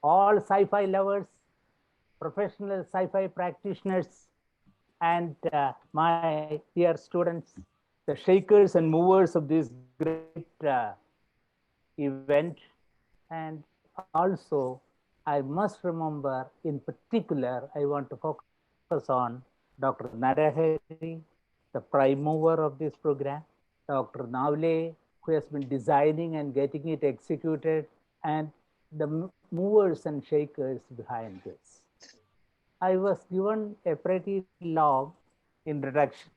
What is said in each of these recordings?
all sci-fi lovers, professional sci-fi practitioners, and my dear students, the shakers and movers of this great event. And also, I must remember in particular, I want to focus on Dr. Narahari, the prime mover of this program, Dr. Navle, who has been designing and getting it executed, and the movers and shakers behind this. I was given a pretty long introduction,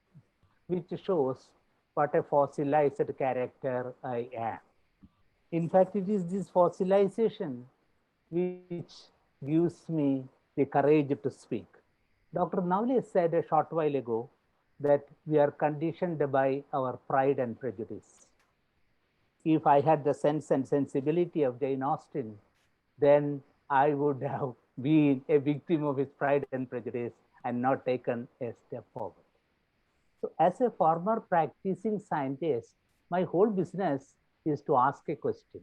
which shows what a fossilized character I am. In fact, it is this fossilization which gives me the courage to speak. Dr. Navle said a short while ago that we are conditioned by our pride and prejudice. If I had the sense and sensibility of Jane Austen, then I would have been a victim of his pride and prejudice and not taken a step forward. So, as a former practicing scientist, my whole business is to ask a question,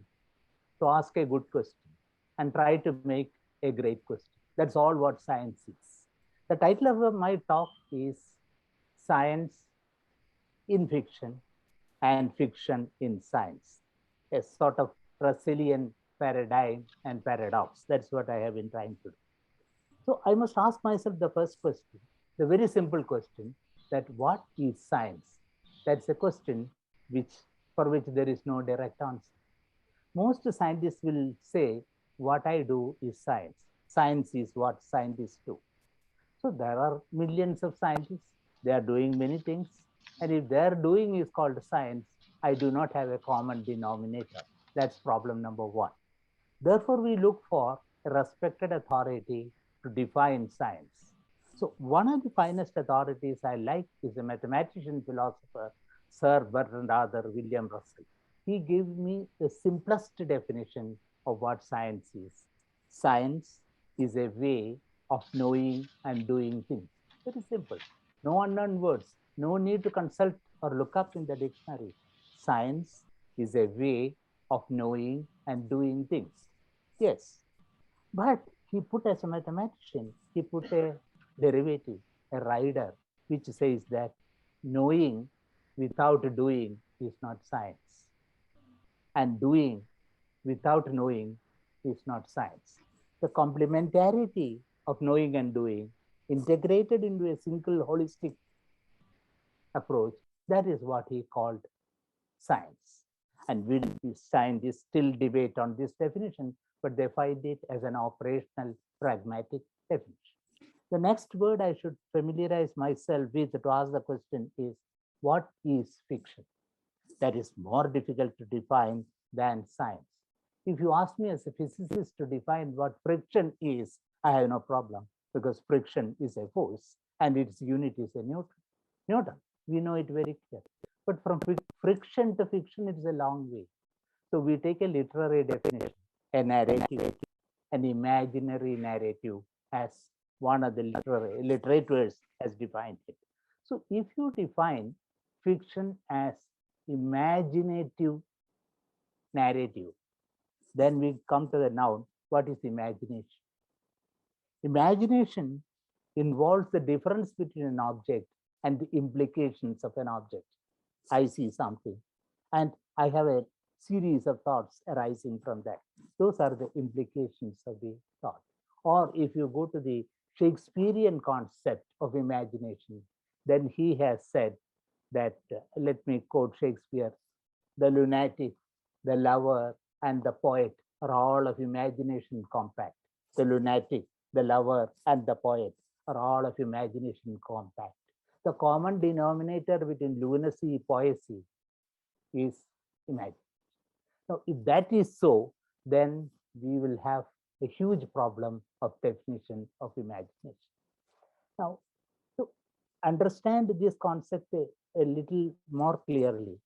to ask a good question, and try to make a great question. That's all what science is. The title of my talk is Science in Fiction and Fiction in Science, a sort of Russellian paradigm and paradox. That's what I have been trying to do. So I must ask myself the first question, the very simple question, that what is science? That's a question which for which there is no direct answer. Most scientists will say, what I do is science. Science is what scientists do. So there are millions of scientists. They are doing many things. And if their doing is called science, I do not have a common denominator. That's problem number one. Therefore, we look for a respected authority to define science. So one of the finest authorities I like is a mathematician philosopher, Sir Bertrand William Russell. He gave me the simplest definition of what science is. Science is a way of knowing and doing things. Very simple. No unknown words. No need to consult or look up in the dictionary. Science is a way of knowing and doing things. Yes. But he put as a mathematician, he put a derivative, a rider, which says that knowing without doing is not science. And doing without knowing is not science. The complementarity of knowing and doing integrated into a single holistic approach, that is what he called science. And we scientists still debate on this definition, but they find it as an operational, pragmatic definition. The next word I should familiarize myself with to ask the question is, what is fiction? That is more difficult to define than science. If you ask me as a physicist to define what friction is, I have no problem, because friction is a force and its unit is a Newton. We know it very clear. But from friction to fiction, it's a long way. So we take a literary definition, a narrative, an imaginary narrative, as one of the literators has defined it. So if you define fiction as imaginative narrative, then we come to the noun, what is imagination? Imagination involves the difference between an object and the implications of an object. I see something and I have a series of thoughts arising from that. Those are the implications of the thought. Or if you go to the Shakespearean concept of imagination, then he has said that, let me quote Shakespeare, the lunatic, the lover, and the poet are all of imagination compact. The lunatic, the lover, and the poet are all of imagination compact. The common denominator between lunacy, poesy is imagination. Now, if that is so, then we will have a huge problem of definition of imagination. Now, to understand this concept a little more clearly,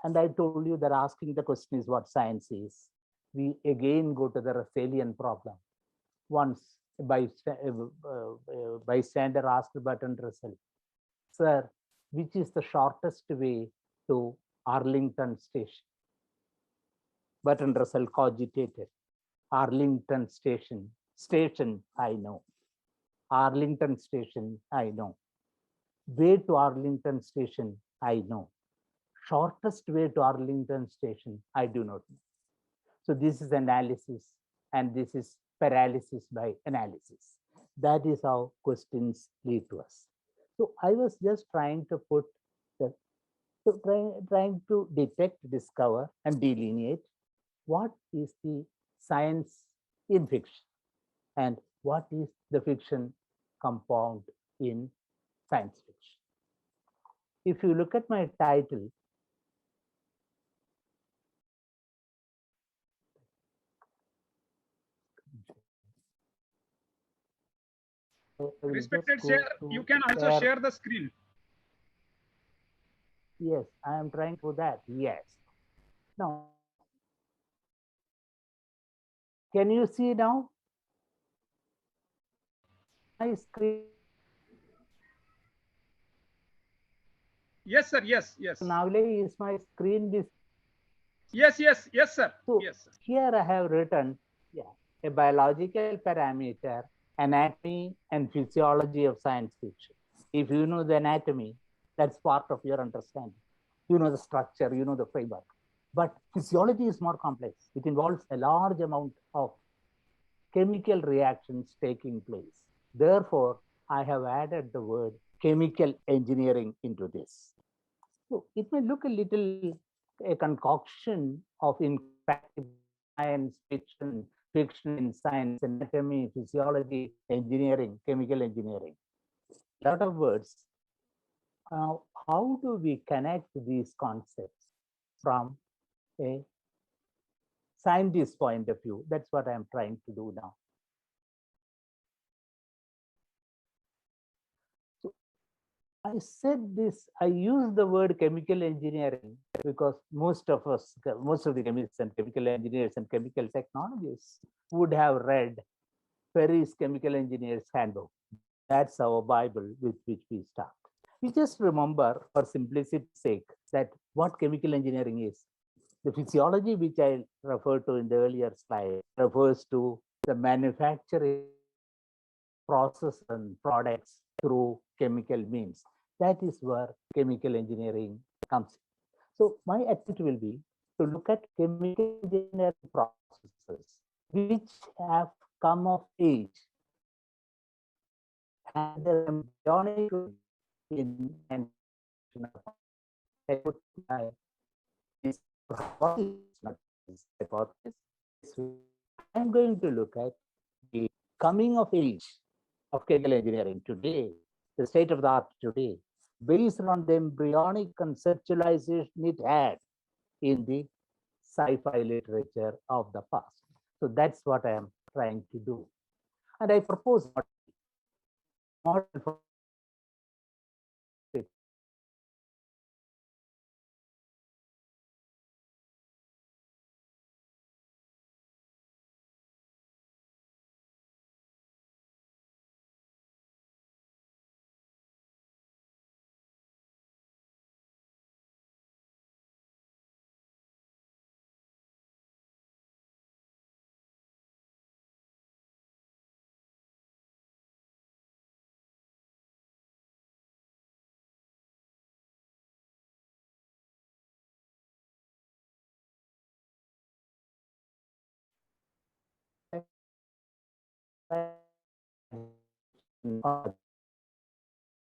and I told you that asking the question is what science is, we again go to the Russellian problem. Once a bystander asked Bertrand Russell, "Sir, which is the shortest way to Arlington Station?" Bertrand Russell cogitated. Arlington Station, I know. Arlington Station, I know. Way to Arlington Station, I know. Shortest way to Arlington Station, I do not know. So this is analysis, and this is paralysis by analysis. That is how questions lead to us. So I was just trying to put the trying to detect, discover, and delineate what is the science in fiction and what is the fiction compound in science fiction. If you look at my title, I will just Respected go share, you to can also share. share the screen. Yes, I am trying to do that. Yes. Now, can you see now my screen? Yes, sir. Yes, yes. Now is my screen this. Yes, yes, yes, sir. So Yes, sir. here I have written, yeah, a biological parameter, anatomy and physiology of science fiction. If you know the anatomy, that's part of your understanding. You know the structure, you know the framework. But physiology is more complex. It involves a large amount of chemical reactions taking place. Therefore, I have added the word chemical engineering into this. So it may look a little a concoction of incompatible science fiction, fiction in science, anatomy, physiology, engineering, chemical engineering. A lot of words. How do we connect these concepts from a scientist point of view? That's what I'm trying to do now. So I said this, I use the word chemical engineering because most of the chemists and chemical engineers and chemical technologists would have read Perry's Chemical Engineer's Handbook. That's our Bible with which we start. We just remember, for simplicity's sake, that what chemical engineering is. The physiology which I referred to in the earlier slide refers to the manufacturing process and products through chemical means. That is where chemical engineering comes in. So my attempt will be to look at chemical engineering processes which have come of age and their embryonic in and I put my this hypothesis, not this hypothesis. I am going to look at the coming of age of chemical engineering today, the state of the art today, based on the embryonic conceptualization it had in the sci-fi literature of the past. So that's what I am trying to do. And I propose a model for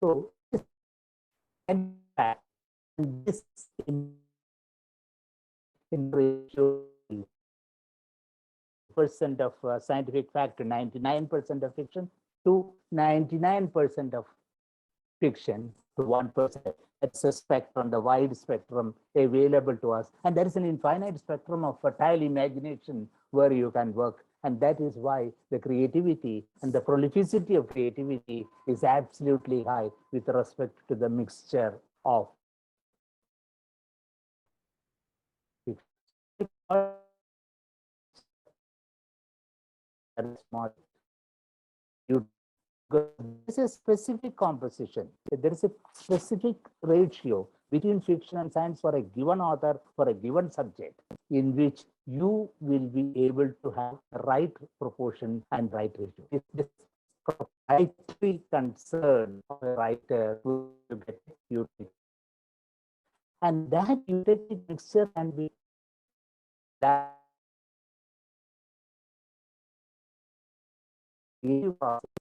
so and this in ratio percent of scientific fact to 99% of fiction to 99% of fiction to 1%. That's a spectrum, the wide spectrum available to us. And there is an infinite spectrum of fertile imagination where you can work. And that is why the creativity and the prolificity of creativity is absolutely high with respect to the mixture of there is a specific composition, there is a specific ratio between fiction and science for a given author for a given subject, in which you will be able to have the right proportion and right ratio. It's this proprietary concern of a writer who get utility. And that utility mixture can be that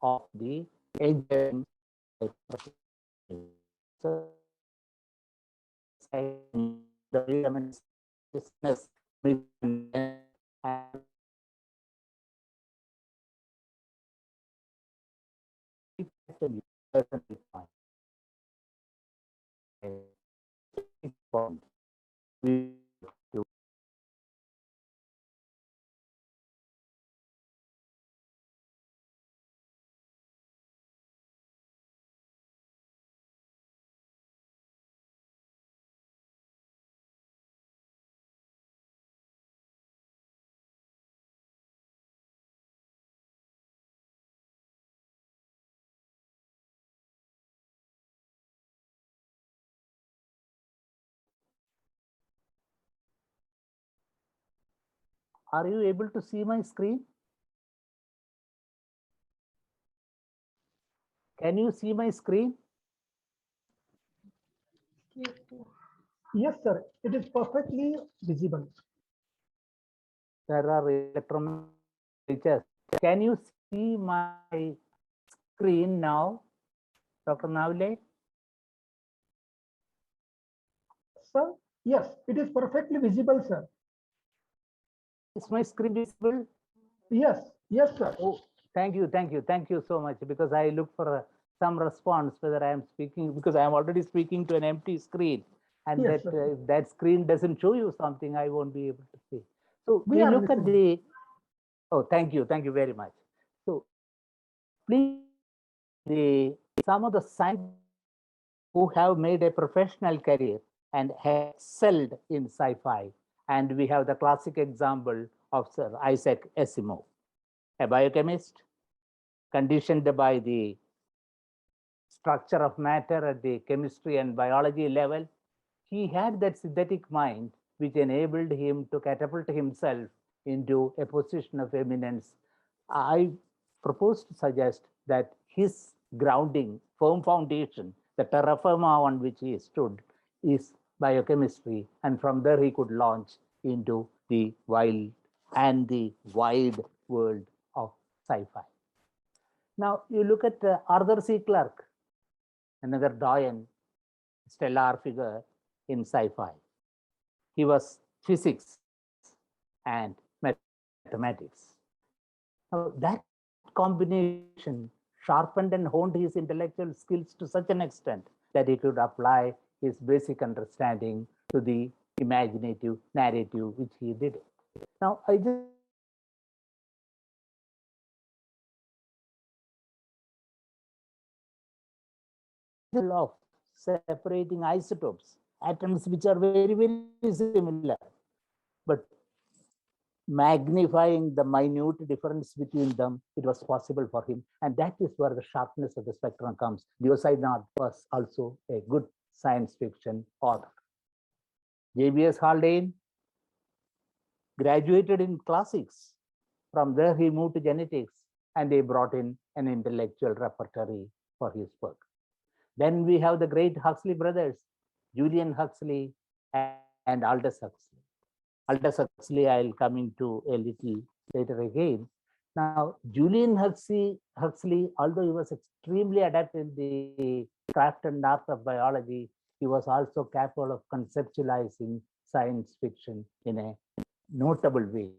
of the engineering so the business we are you able to see my screen? Can you see my screen? Yes, sir. It is perfectly visible. There are electromagnetic features. Can you see my screen now, Dr. Navile? Sir, yes, it is perfectly visible, sir. Is my screen visible? Yes, yes, sir. Oh, thank you so much, because I look for some response whether I am speaking, because I am already speaking to an empty screen, and Yes, that sir. if that screen doesn't show you something, I won't be able to see. So We we are look at listening. the, oh, thank you very much. So please, some of the scientists who have made a professional career and excelled in sci-fi, and we have the classic example of Sir Isaac Asimov, a biochemist conditioned by the structure of matter at the chemistry and biology level. He had that synthetic mind which enabled him to catapult himself into a position of eminence. I propose to suggest that his grounding, firm foundation, the terra firma on which he stood, is biochemistry. And from there, he could launch into the wild and the wide world of sci fi. Now, you look at Arthur C. Clarke, another doyen, stellar figure in sci fi. He was physics and mathematics. Now, that combination sharpened and honed his intellectual skills to such an extent that he could apply his basic understanding to the imaginative narrative which he did. Now, I just of separating isotopes, atoms which are very similar, but magnifying the minute difference between them, it was possible for him. And that is where the sharpness of the spectrum comes. Diosid was also a good science fiction author. J.B.S. Haldane graduated in classics. From there, he moved to genetics, and they brought in an intellectual repertory for his work. Then we have the great Huxley brothers, Julian Huxley and Aldous Huxley. Aldous Huxley, I'll come into a little later again. Now, Julian Huxley, although he was extremely adept in the craft and art of biology, he was also capable of conceptualizing science fiction in a notable way.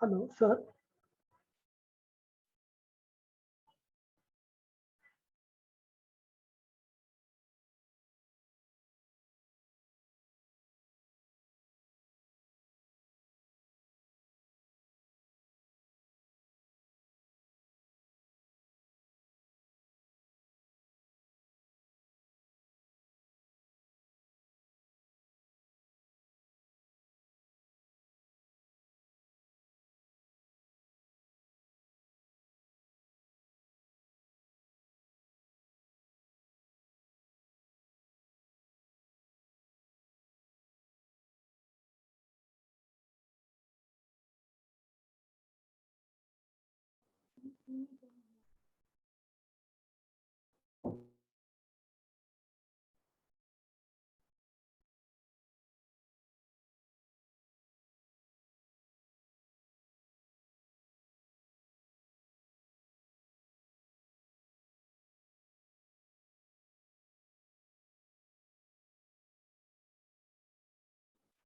Hello, sir.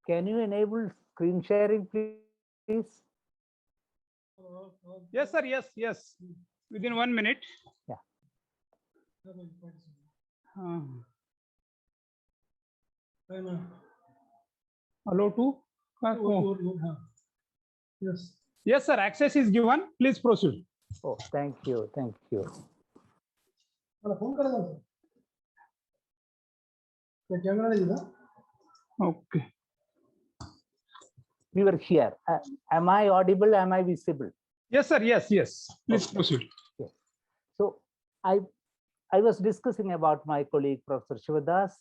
Can you enable screen sharing, please? Yes, sir. Yes, yes. Within 1 minute. Yeah. Uh, Allow to? Yes. Yes, sir. Access is given. Please proceed. Oh, thank you. Thank you. Okay. We were here. Am I audible? Am I visible? Yes, sir. Yes, yes. Please Okay. proceed. Yes. So I was discussing about my colleague, Professor Shivadas.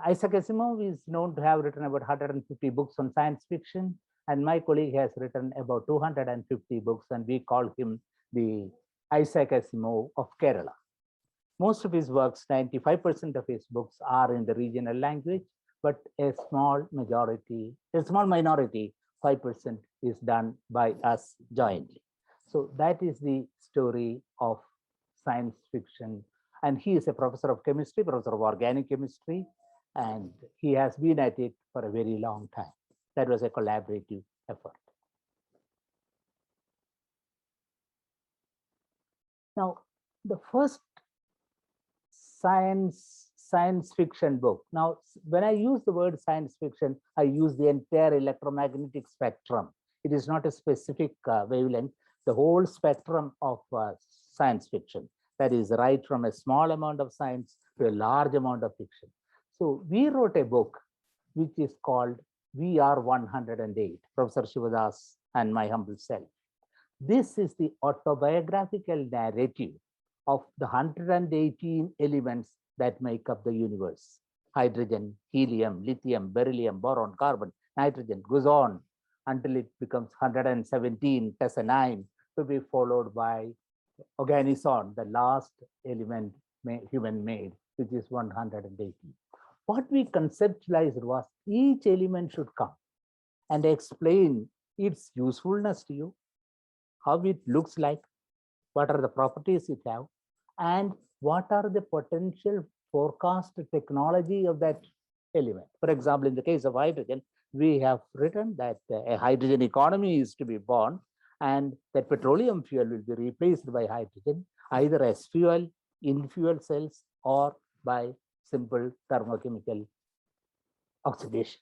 Isaac Asimov is known to have written about 150 books on science fiction, and my colleague has written about 250 books, and we call him the Isaac Asimov of Kerala. Most of his works, 95% of his books, are in the regional language, but a small minority, 5% is done by us jointly. So that is the story of science fiction. And he is a professor of chemistry, professor of organic chemistry, and he has been at it for a very long time. That was a collaborative effort. Now, the first science fiction book. Now, when I use the word science fiction, I use the entire electromagnetic spectrum. It is not a specific wavelength, the whole spectrum of science fiction. That is right from a small amount of science to a large amount of fiction. So we wrote a book which is called VR 108, Professor Shivadas and my humble self. This is the autobiographical narrative of the 118 elements that make up the universe. Hydrogen, helium, lithium, beryllium, boron, carbon, nitrogen goes on until it becomes 117, Tessa-9, to be followed by Organison, the last element human made, which is 118. What we conceptualized was each element should come and explain its usefulness to you, how it looks like, what are the properties it have, and what are the potential forecast technology of that element. For example, in the case of hydrogen, we have written that a hydrogen economy is to be born, and that petroleum fuel will be replaced by hydrogen, either as fuel, in fuel cells, or by simple thermochemical oxidation.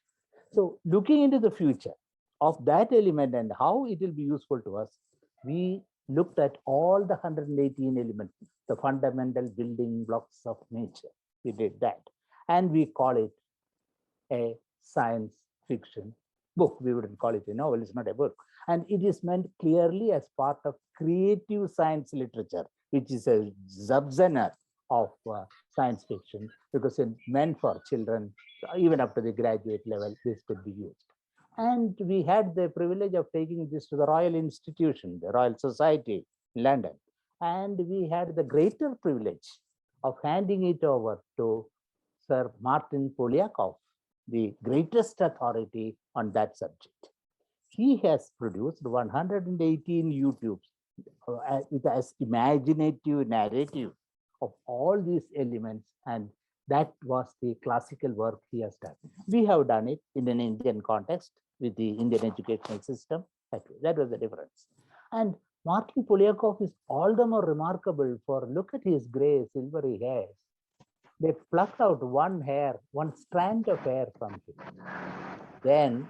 So looking into the future of that element and how it will be useful to us, we looked at all the 118 elements, the fundamental building blocks of nature. We did that. And we call it a science fiction book. We wouldn't call it a novel, it's not a book. And it is meant clearly as part of creative science literature, which is a subgenre of science fiction, because it's meant for children, even up to the graduate level, this could be used. And we had the privilege of taking this to the Royal Institution, the Royal Society, London. And we had the greater privilege of handing it over to Sir Martin Polyakov, the greatest authority on that subject. He has produced 118 YouTubes with as imaginative narrative of all these elements, and that was the classical work he has done. We have done it in an Indian context with the Indian educational system, That was the difference. And Martin Polyakov is all the more remarkable for look at his gray, silvery hairs. They plucked out one hair, one strand of hair from him. Then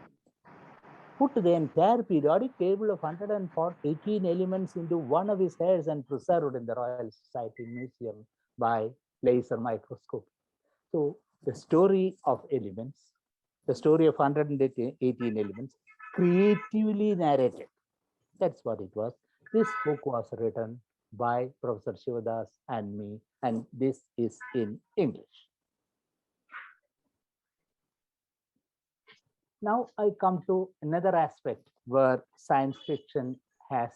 put the entire periodic table of 118 elements into one of his hairs and preserved in the Royal Society Museum by laser microscope. So the story of elements, the story of 118 elements, creatively narrated. That's what it was. This book was written by Professor Shivadas and me, and this is in English. Now I come to another aspect where science fiction has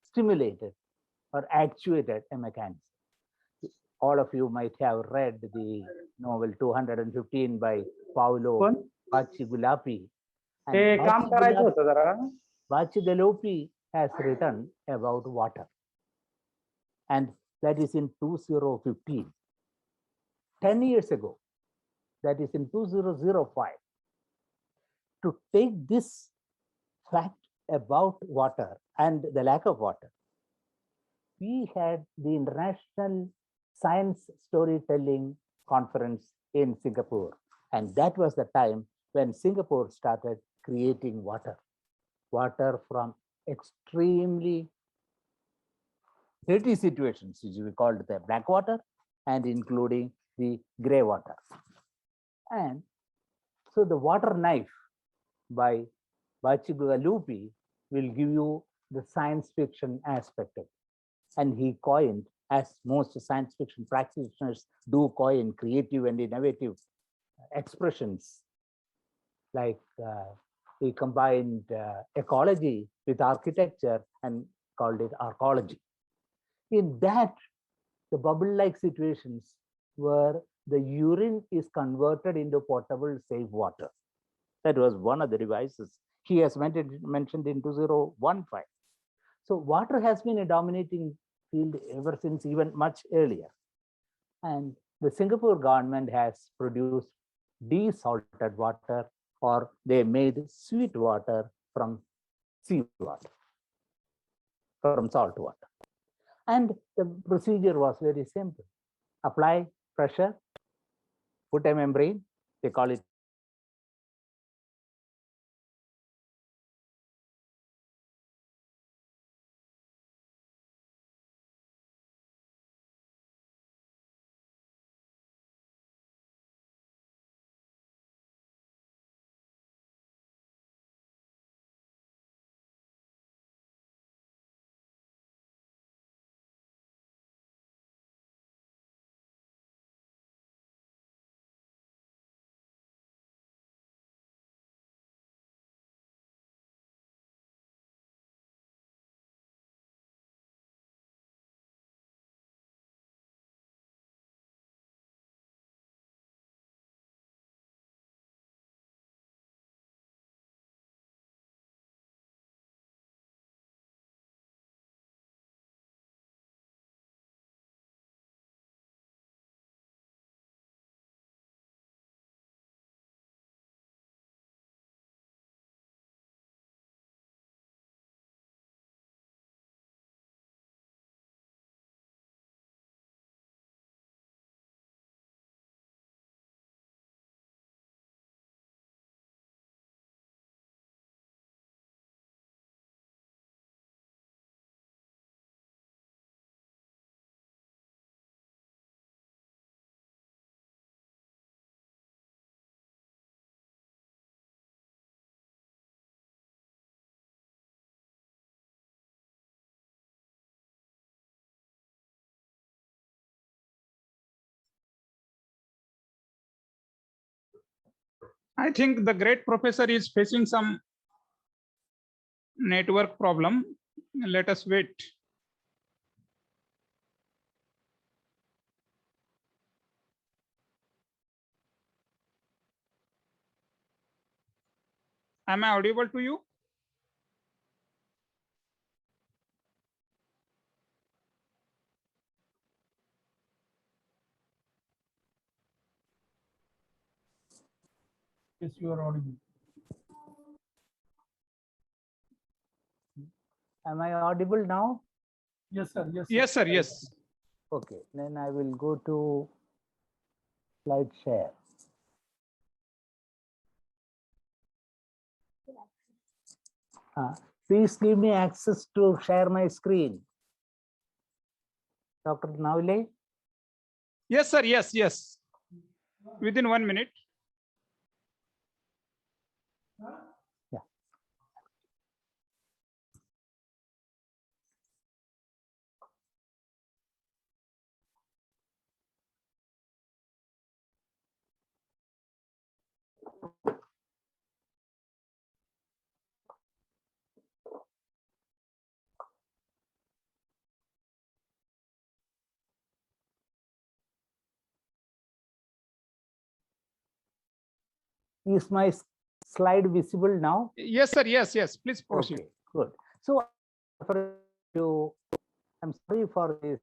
stimulated or actuated a mechanism. All of you might have read the novel 215 by Paolo Bacigalupi. Bacigalupi has written about water, and that is in 2015. 10 years ago, that is in 2005. To take this fact about water and the lack of water, we had the International Science Storytelling Conference in Singapore. And that was the time when Singapore started creating water from extremely dirty situations, which we called the black water, and including the gray water. And so the water knife by Bacigalupi will give you the science fiction aspect of it. And he coined, as most science fiction practitioners do coin, creative and innovative expressions. Like he combined ecology with architecture and called it arcology. In that, the bubble-like situations where the urine is converted into potable, safe water. That was one of the devices he has mentioned in 2015. So water has been a dominating field ever since, even much earlier. And the Singapore government has produced desalted water, or they made sweet water from seawater, from salt water. And the procedure was very simple. Apply pressure, put a membrane, they call it I think the great professor is facing some network problem. Let us wait. Am I audible to you? Yes, you are audible. Am I audible now? Yes, sir. Yes, Yes, sir. Yes. Okay, then I will go to slide share. Please give me access to share my screen. Dr. Navile? Yes, sir. Yes, yes. Within 1 minute. Yeah. Is my slide visible now? Yes, sir. Yes, yes. Please proceed. Okay, good. So for you, I'm sorry for this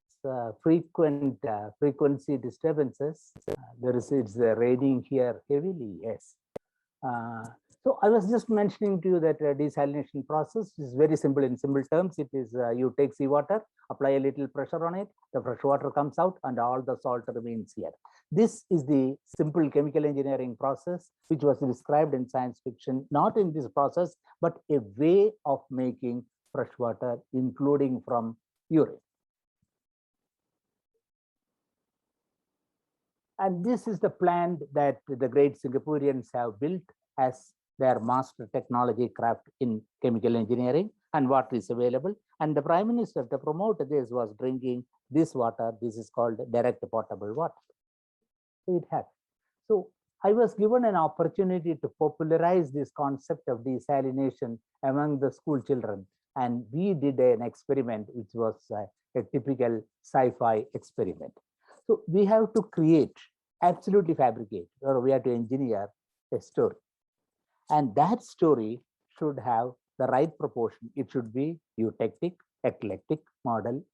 frequent frequency disturbances. It's raining here heavily. Yes. So I was just mentioning to you that desalination process is very simple. In simple terms, it is you take seawater, apply a little pressure on it, the fresh water comes out, and all the salt remains here. This is the simple chemical engineering process, which was described in science fiction, not in this process, but a way of making fresh water, including from urine. And this is the plant that the great Singaporeans have built as their master technology craft in chemical engineering and what is available. And the Prime Minister, to promote this, was drinking this water. This is called direct potable water. So it happened. So I was given an opportunity to popularize this concept of desalination among the school children. And we did an experiment, which was a typical sci-fi experiment. So we have to create, absolutely fabricate, or we have to engineer a story. And that story should have the right proportion. It should be eutectic, eclectic, model,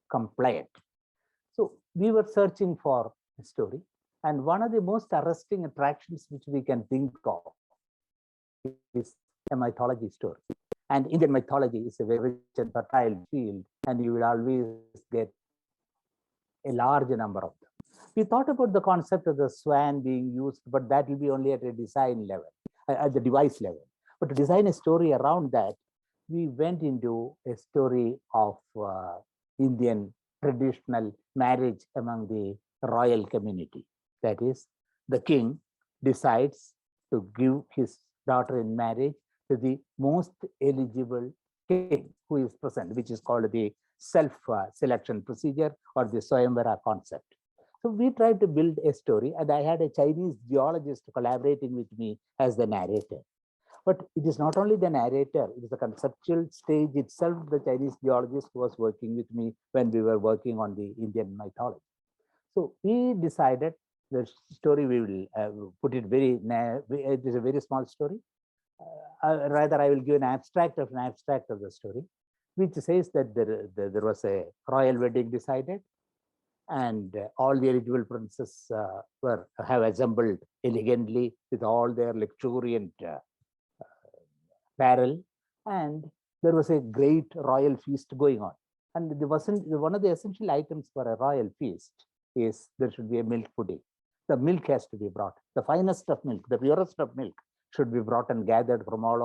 compliant. So we were searching for a story. And one of the most arresting attractions which we can think of is a mythology story. And Indian mythology is a very rich and fertile field, and you will always get a large number of them. We thought about the concept of the swan being used, but that will be only at a design level, at the device level. But to design a story around that, we went into a story of Indian traditional marriage among the royal community. That is, the king decides to give his daughter in marriage to the most eligible king who is present, which is called the self-selection procedure or the Swayamvara concept. So we tried to build a story, and I had a Chinese geologist collaborating with me as the narrator. But it is not only the narrator, it is the conceptual stage itself. The Chinese geologist was working with me when we were working on the Indian mythology. So we decided the story, we will put it it is a very small story. Rather, I will give an abstract of the story, which says that there was a royal wedding decided, and all the eligible princes have assembled elegantly with all their luxuriant apparel, and there was a great royal feast going on. And there wasn't one of the essential items for a royal feast is there should be a milk pudding. The milk has to be brought. The finest of milk, the purest of milk, should be brought and gathered from all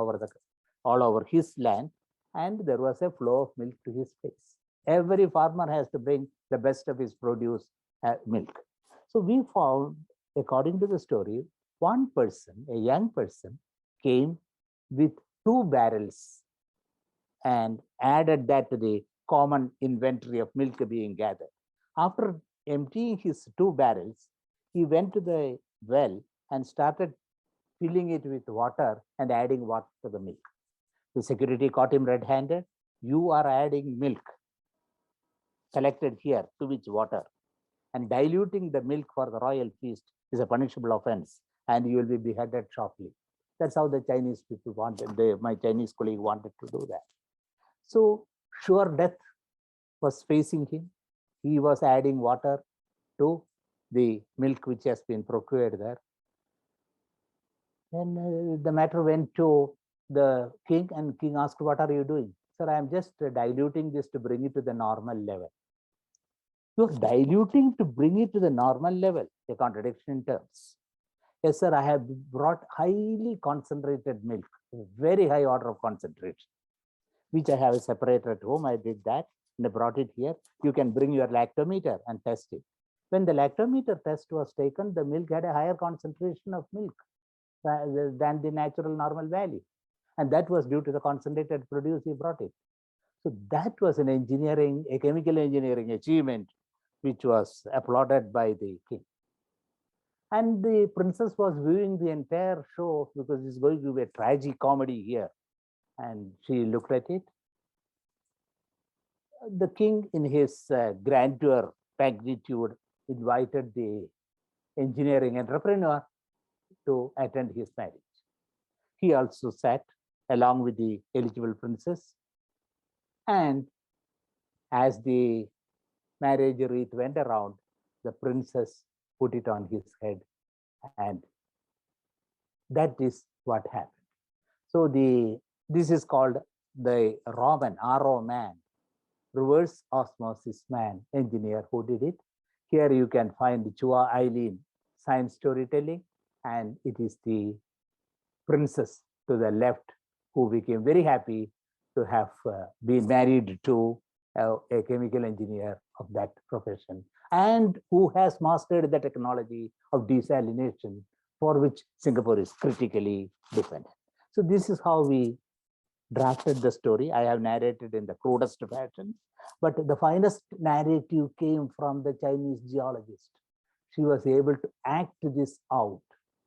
over his land, and there was a flow of milk to his face. Every farmer has to bring the best of his produce, milk. So we found, according to the story, one person, a young person, came with 2 barrels and added that to the common inventory of milk being gathered. After emptying his 2 barrels, he went to the well and started filling it with water and adding water to the milk. The security caught him red-handed. You are adding milk collected here to which water, and diluting the milk for the royal feast is a punishable offense, and you will be beheaded shortly. That's how the Chinese people wanted, my Chinese colleague wanted to do that. So sure death was facing him. He was adding water to the milk which has been procured there. Then the matter went to the king, and king asked, "What are you doing?" Sir, I'm just diluting this to bring it to the normal level. You're diluting to bring it to the normal level, a contradiction in terms. Yes, sir, I have brought highly concentrated milk, very high order of concentration, which I have separated at home. I did that and I brought it here. You can bring your lactometer and test it. When the lactometer test was taken, the milk had a higher concentration of milk than the natural normal value. And that was due to the concentrated produce he brought it. So that was an engineering, a chemical engineering achievement, which was applauded by the king. And the princess was viewing the entire show because it's going to be a tragic comedy here. And she looked at it. The king, in his grandeur, magnitude, invited the engineering entrepreneur to attend his marriage. He also sat along with the eligible princess. And as the marriage wreath went around, the princess put it on his head, and that is what happened. So this is called the Roman, RO man, reverse osmosis man engineer who did it. Here you can find Chua Eileen science storytelling, and it is the princess to the left who became very happy to have been married to a chemical engineer of that profession, and who has mastered the technology of desalination, for which Singapore is critically dependent. So this is how we drafted the story. I have narrated in the crudest fashion, but the finest narrative came from the Chinese geologist. She was able to act this out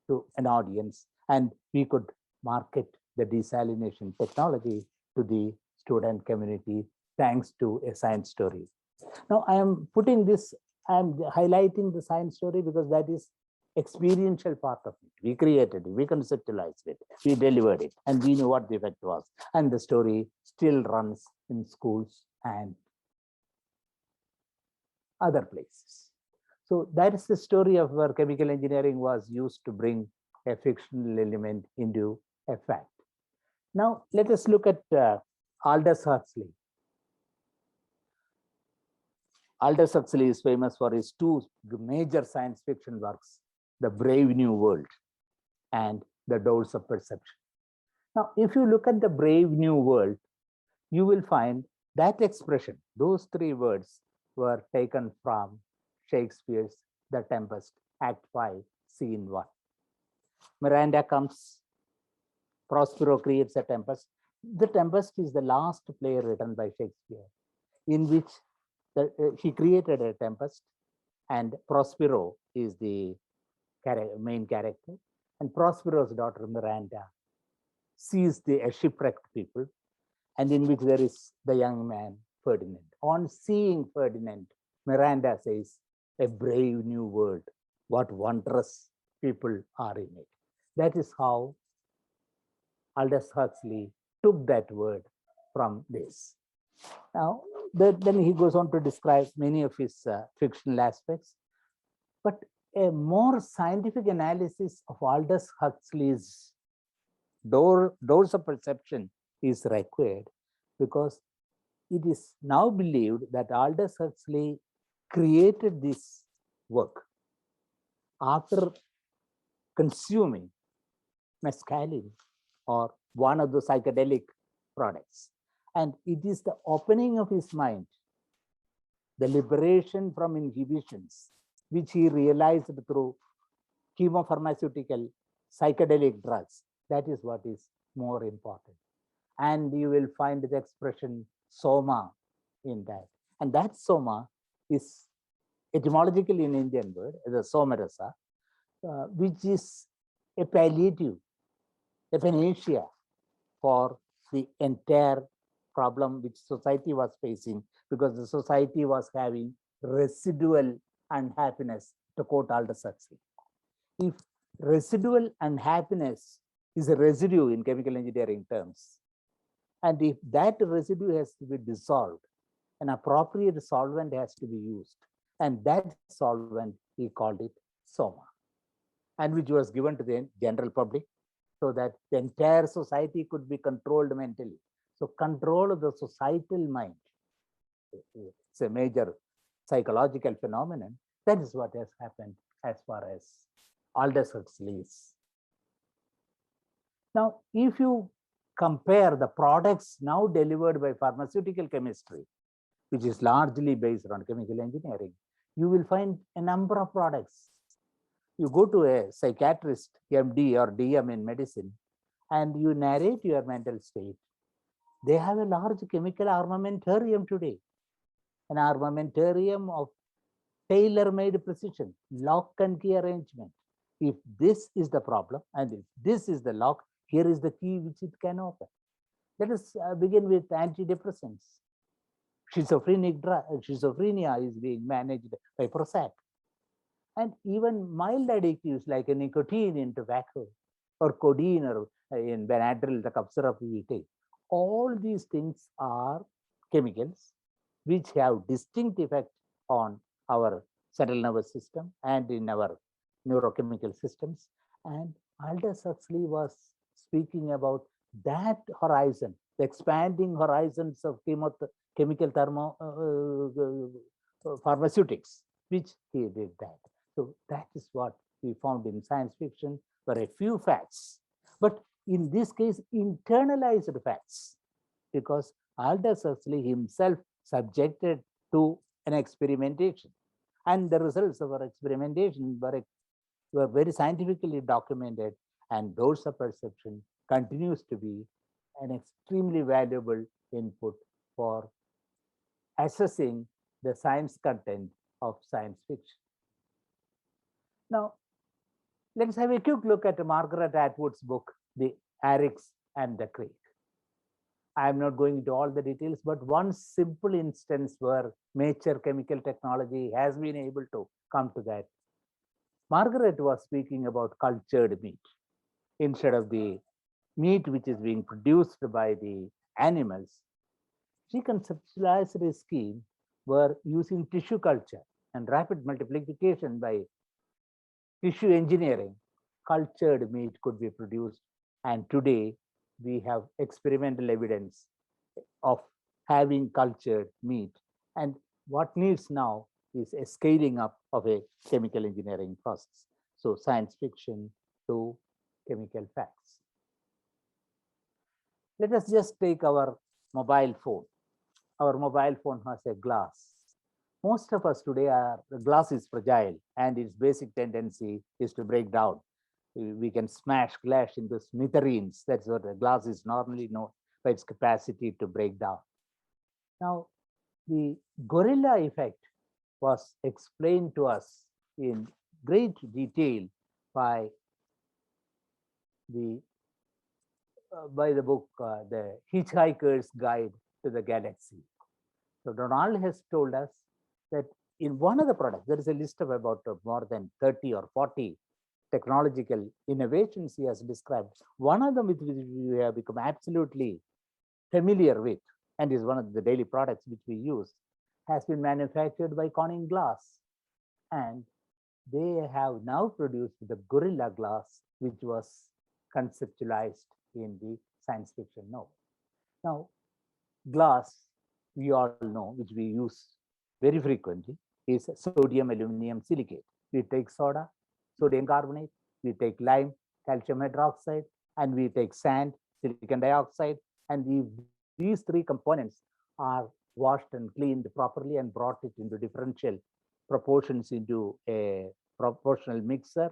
to an audience, and we could market the desalination technology to the student community thanks to a science story. Now I am putting this, I am highlighting the science story because that is experiential part of it. We created it, we conceptualized it, we delivered it, and we know what the effect was. And the story still runs in schools and other places. So that is the story of where chemical engineering was used to bring a fictional element into a fact. Now let us look at Aldous Huxley. Aldous Huxley is famous for his two major science fiction works, The Brave New World and The Doors of Perception. Now, if you look at The Brave New World, you will find that expression, those three words were taken from Shakespeare's The Tempest, Act 5, Scene 1. Miranda comes, Prospero creates a tempest. The Tempest is the last play written by Shakespeare, in which he created a tempest, and Prospero is the main character. And Prospero's daughter Miranda sees the shipwrecked people, and in which there is the young man Ferdinand. On seeing Ferdinand, Miranda says, "A brave new world, what wondrous people are in it." That is how Aldous Huxley took that word from this. Now, then he goes on to describe many of his fictional aspects, but a more scientific analysis of Aldous Huxley's doors of perception is required, because it is now believed that Aldous Huxley created this work after consuming mescaline or one of the psychedelic products. And it is the opening of his mind, the liberation from inhibitions, which he realized through chemopharmaceutical psychedelic drugs. That is what is more important. And you will find the expression soma in that. And that soma is etymologically an Indian word, the somarasa, which is a palliative, a panacea for the entire problem which society was facing, because the society was having residual unhappiness, to quote Aldous Huxley. If residual unhappiness is a residue in chemical engineering terms, and if that residue has to be dissolved, an appropriate solvent has to be used, and that solvent, he called it soma, and which was given to the general public so that the entire society could be controlled mentally. So control of the societal mind. It's a major psychological phenomenon. That is what has happened as far as Aldous Huxley is. Now, if you compare the products now delivered by pharmaceutical chemistry, which is largely based on chemical engineering, you will find a number of products. You go to a psychiatrist, MD or DM in medicine, and you narrate your mental state. They have a large chemical armamentarium today, an armamentarium of tailor-made precision, lock and key arrangement. If this is the problem and if this is the lock, here is the key which it can open. Let us begin with antidepressants. Schizophrenia is being managed by Prozac. And even mild additives like a nicotine in tobacco or codeine or in Benadryl, the cough syrup we take. All these things are chemicals which have distinct effect on our central nervous system and in our neurochemical systems. And Aldous Huxley was speaking about that horizon, the expanding horizons of chemical pharmaceutics, which he did that. So that is what we found in science fiction were a few facts, but in this case, internalized facts, because Aldous Huxley himself subjected to an experimentation, and the results of our experimentation were very scientifically documented, and those of perception continues to be an extremely valuable input for assessing the science content of science fiction. Now, let's have a quick look at Margaret Atwood's book, The Arix and the Crake. I am not going into all the details, but one simple instance where mature chemical technology has been able to come to that. Margaret was speaking about cultured meat. Instead of the meat which is being produced by the animals, she conceptualized a scheme where using tissue culture and rapid multiplication by tissue engineering, cultured meat could be produced. And today we have experimental evidence of having cultured meat. And what needs now is a scaling up of a chemical engineering process. So science fiction to chemical facts. Let us just take our mobile phone. Our mobile phone has a glass. Most of us today the glass is fragile and its basic tendency is to break down. We can smash glass into smithereens. That's what a glass is normally known by its capacity to break down. Now, the gorilla effect was explained to us in great detail by the book, The Hitchhiker's Guide to the Galaxy. So Donald has told us that in one of the products, there is a list of about more than 30 or 40 technological innovations he has described. One of them which we have become absolutely familiar with, and is one of the daily products which we use, has been manufactured by Corning Glass. And they have now produced the Gorilla Glass, which was conceptualized in the science fiction novel. Now, glass, we all know, which we use very frequently, is sodium aluminum silicate. We take soda, sodium carbonate, we take lime, calcium hydroxide, and we take sand, silicon dioxide, and these three components are washed and cleaned properly and brought it into differential proportions into a proportional mixer,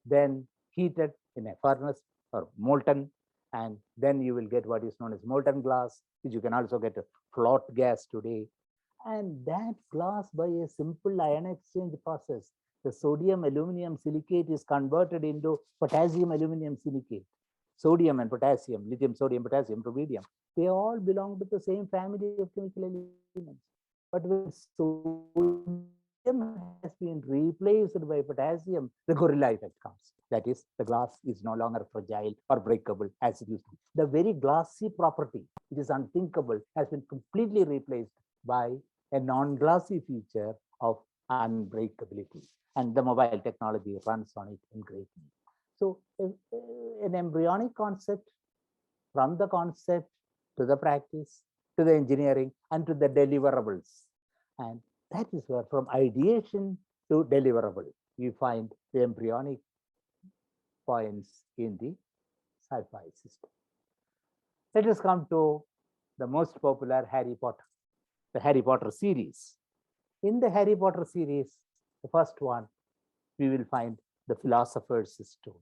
then heated in a furnace or molten, and then you will get what is known as molten glass, which you can also get a float gas today. And that glass, by a simple ion exchange process, the sodium aluminum silicate is converted into potassium aluminum silicate. Sodium and potassium, lithium, sodium, potassium, rubidium, they all belong to the same family of chemical elements. But when sodium has been replaced by potassium, the gorilla effect comes. That is, the glass is no longer fragile or breakable as it used to be. The very glassy property, it is unthinkable, has been completely replaced by a non-glassy feature of unbreakability. And the mobile technology runs on it in great need. So an embryonic concept, from the concept to the practice, to the engineering, and to the deliverables. And that is where from ideation to deliverable, we find the embryonic points in the sci-fi system. Let us come to the most popular Harry Potter, the Harry Potter series. In the Harry Potter series, the first one, we will find the Philosopher's Stone.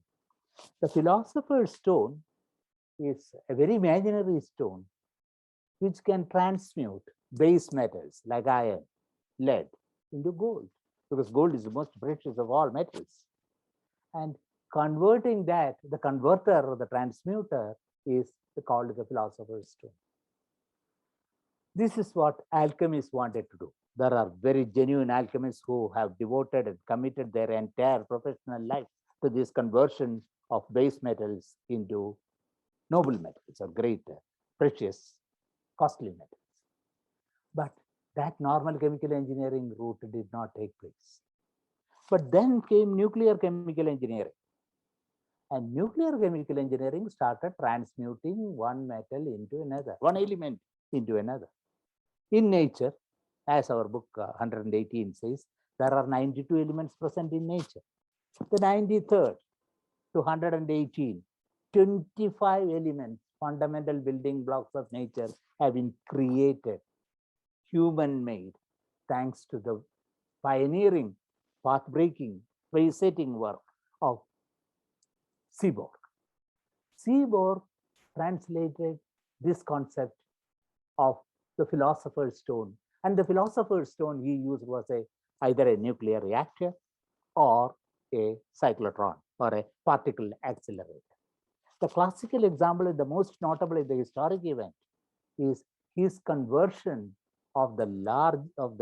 The Philosopher's Stone is a very imaginary stone which can transmute base metals like iron, lead into gold, because gold is the most precious of all metals. And converting that, the converter or the transmuter is called the Philosopher's Stone. This is what alchemists wanted to do. There are very genuine alchemists who have devoted and committed their entire professional life to this conversion of base metals into noble metals or great, precious, costly metals. But that normal chemical engineering route did not take place. But then came nuclear chemical engineering. And nuclear chemical engineering started transmuting one metal into another, one element into another. In nature, as our book 118 says, there are 92 elements present in nature. The 93rd to 118, 25 elements, fundamental building blocks of nature have been created, human-made, thanks to the pioneering, path-breaking, way-setting work of Seaborg. Seaborg translated this concept of the Philosopher's Stone. And the Philosopher's Stone he used was either a nuclear reactor or a cyclotron or a particle accelerator. The classical example, the most notable in the historic event, is his conversion of the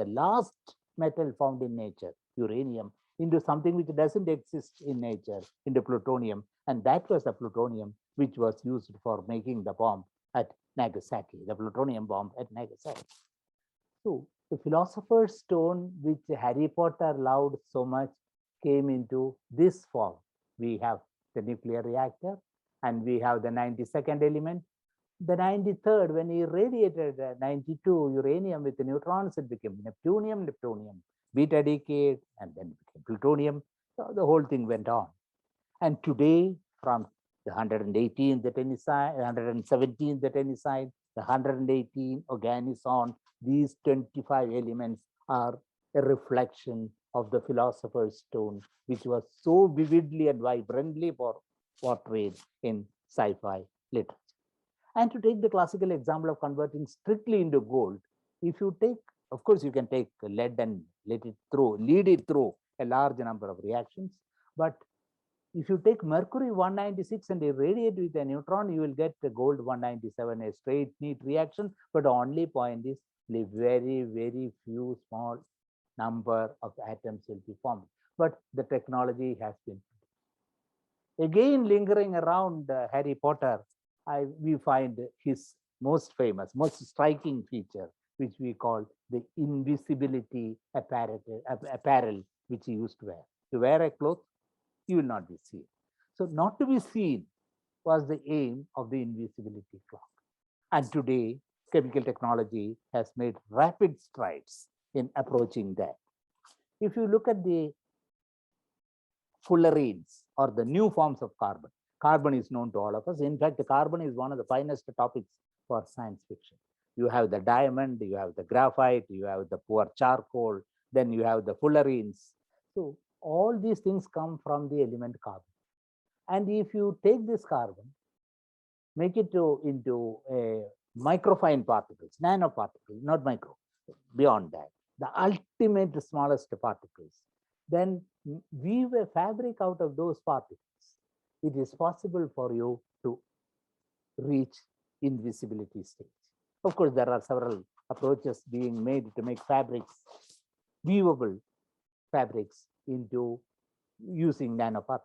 last metal found in nature, uranium, into something which doesn't exist in nature, into plutonium. And that was the plutonium which was used for making the bomb at Nagasaki, the plutonium bomb at Nagasaki. So the Philosopher's Stone, which Harry Potter loved so much, came into this form. We have the nuclear reactor and we have the 92nd element. The 93rd, when he radiated 92 uranium with the neutrons, it became neptunium, beta decayed, and then became plutonium. So the whole thing went on. And today, from the 118th, the tennessine, 117th, the tennessine, the 118 organison, these 25 elements are a reflection of the Philosopher's Stone, which was so vividly and vibrantly portrayed in sci-fi literature. And to take the classical example of converting strictly into gold, if you take, of course, you can take lead and lead it through a large number of reactions. But if you take mercury 196 and irradiate with a neutron, you will get the gold 197, a straight, neat reaction. But the only point is the very, very few small number of atoms will be formed. But the technology has been. Again, lingering around Harry Potter, we find his most famous, most striking feature, which we call the invisibility apparel, which he used to wear. To wear a cloth, you will not be seen. So not to be seen was the aim of the invisibility cloak. And today, chemical technology has made rapid strides in approaching that. If you look at the fullerenes or the new forms of carbon, carbon is known to all of us. In fact, the carbon is one of the finest topics for science fiction. You have the diamond, you have the graphite, you have the poor charcoal, then you have the fullerenes. So all these things come from the element carbon. And if you take this carbon, make it into a microfine particles, nanoparticles, not micro, beyond that, the ultimate smallest particles, then weave a fabric out of those particles. It is possible for you to reach invisibility stage. Of course, there are several approaches being made to make fabrics, weavable fabrics, into using nanoparticles.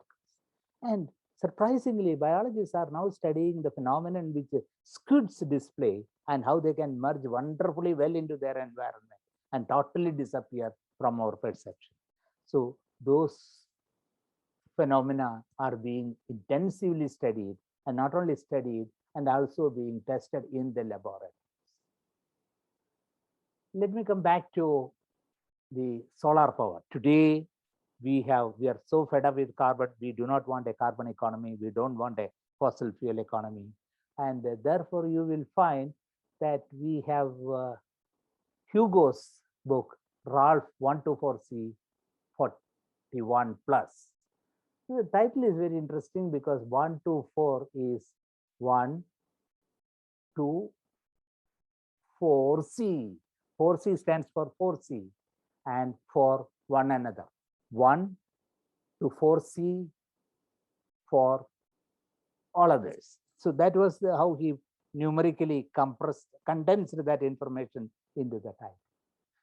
And surprisingly, biologists are now studying the phenomenon which squids display and how they can merge wonderfully well into their environment and totally disappear from our perception. So those phenomena are being intensively studied, and not only studied, and also being tested in the laboratory. Let me come back to the solar power. Today, we are so fed up with carbon. We do not want a carbon economy. We don't want a fossil fuel economy. And therefore, you will find that we have Hugo's book, Ralph 124C 41 plus. So the title is very interesting because 124 is 1, 2, 4C. 4C stands for 4C and for one another. 1 to 4C for all others. So that was how he numerically condensed that information into the title.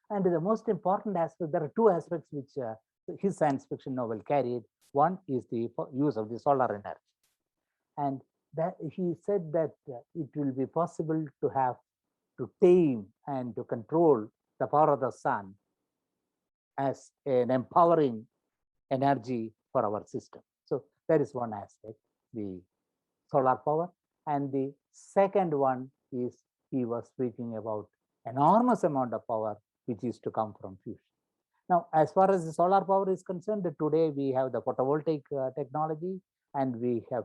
And the most important aspect, there are two aspects which his science fiction novel carried. One is the use of the solar energy. And that he said that it will be possible to tame and to control the power of the sun as an empowering energy for our system. So that is one aspect, the solar power. And the second one is he was speaking about enormous amount of power which is to come from fusion. Now, as far as the solar power is concerned, today we have the photovoltaic technology, and we have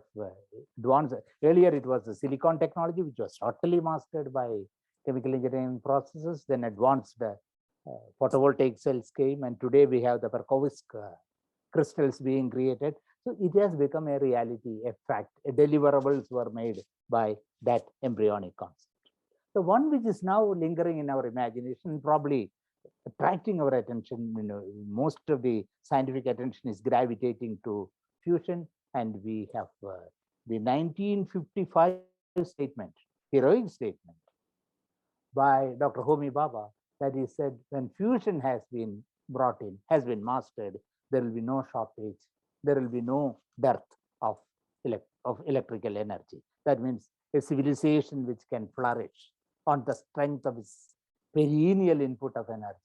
advanced. Earlier, it was the silicon technology, which was totally mastered by chemical engineering processes, then advanced photovoltaic cells came, and today we have the Berkowitz crystals being created. So it has become a reality, a fact. Deliverables were made by that embryonic concept. The one which is now lingering in our imagination, probably attracting our attention, most of the scientific attention is gravitating to fusion, and we have the 1955 statement, heroic statement by Dr. Homi Bhabha, that he said, when fusion has been brought in, has been mastered, there will be no shortage, there will be no dearth of electrical energy. That means a civilization which can flourish on the strength of its perennial input of energy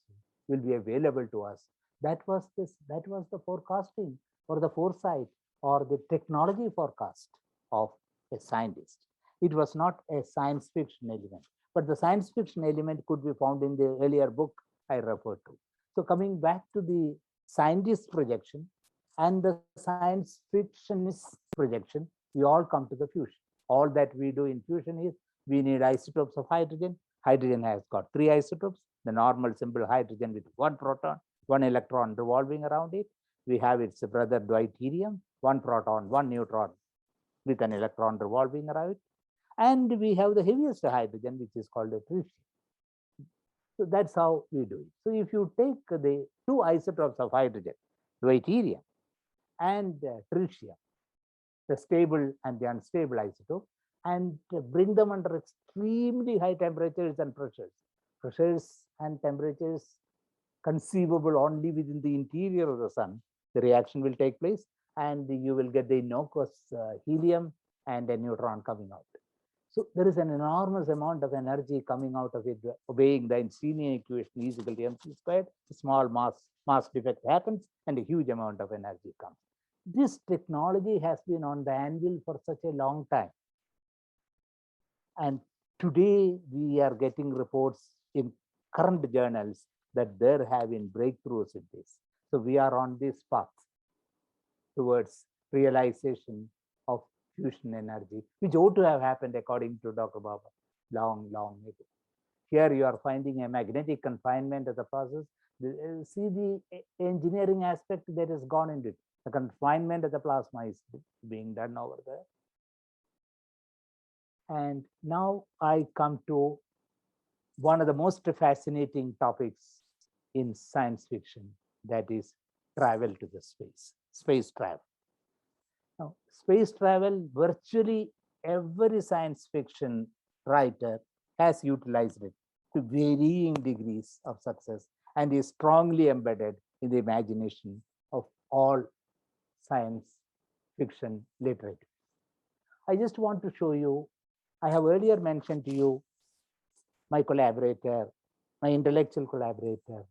will be available to us. That was the forecasting or the foresight or the technology forecast of a scientist. It was not a science fiction element, but the science fiction element could be found in the earlier book I referred to. So coming back to the scientist projection and the science fictionist projection, we all come to the fusion. All that we do in fusion is we need isotopes of hydrogen. Hydrogen has got 3 isotopes, the normal simple hydrogen with 1 proton, 1 electron revolving around it. We have its brother deuterium, 1 proton, 1 neutron with an electron revolving around it. And we have the heaviest hydrogen, which is called a tritium. So that's how we do it. So if you take the 2 isotopes of hydrogen, deuterium and tritium, the stable and the unstable isotope, and bring them under extremely high temperatures and pressures and temperatures conceivable only within the interior of the sun, the reaction will take place, and you will get the innocuous helium and a neutron coming out. So there is an enormous amount of energy coming out of it, obeying the Einsteinian equation E equal to mc squared. Small mass defect happens, and a huge amount of energy comes. This technology has been on the anvil for such a long time. And today we are getting reports in current journals that there have been breakthroughs in this. So we are on this path towards realization of fusion energy, which ought to have happened according to Dr. Bhabha long ago. Here you are finding a magnetic confinement of the process. See the engineering aspect that has gone into it. The confinement of the plasma is being done over there. And now I come to one of the most fascinating topics in science fiction, that is travel to the space travel. Now, space travel, virtually every science fiction writer has utilized it to varying degrees of success and is strongly embedded in the imagination of all science fiction literature. I just want to show you, I have earlier mentioned to you my collaborator, my intellectual collaborator,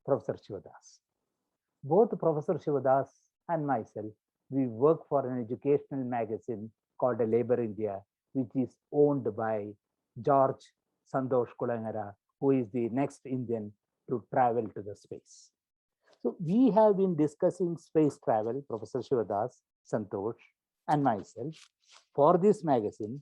Professor Shivadas. Both Professor Shivadas and myself, we work for an educational magazine called Labor India, which is owned by George Santosh Kulangara, who is the next Indian to travel to the space. So we have been discussing space travel, Professor Shivadas, Santosh, and myself, for this magazine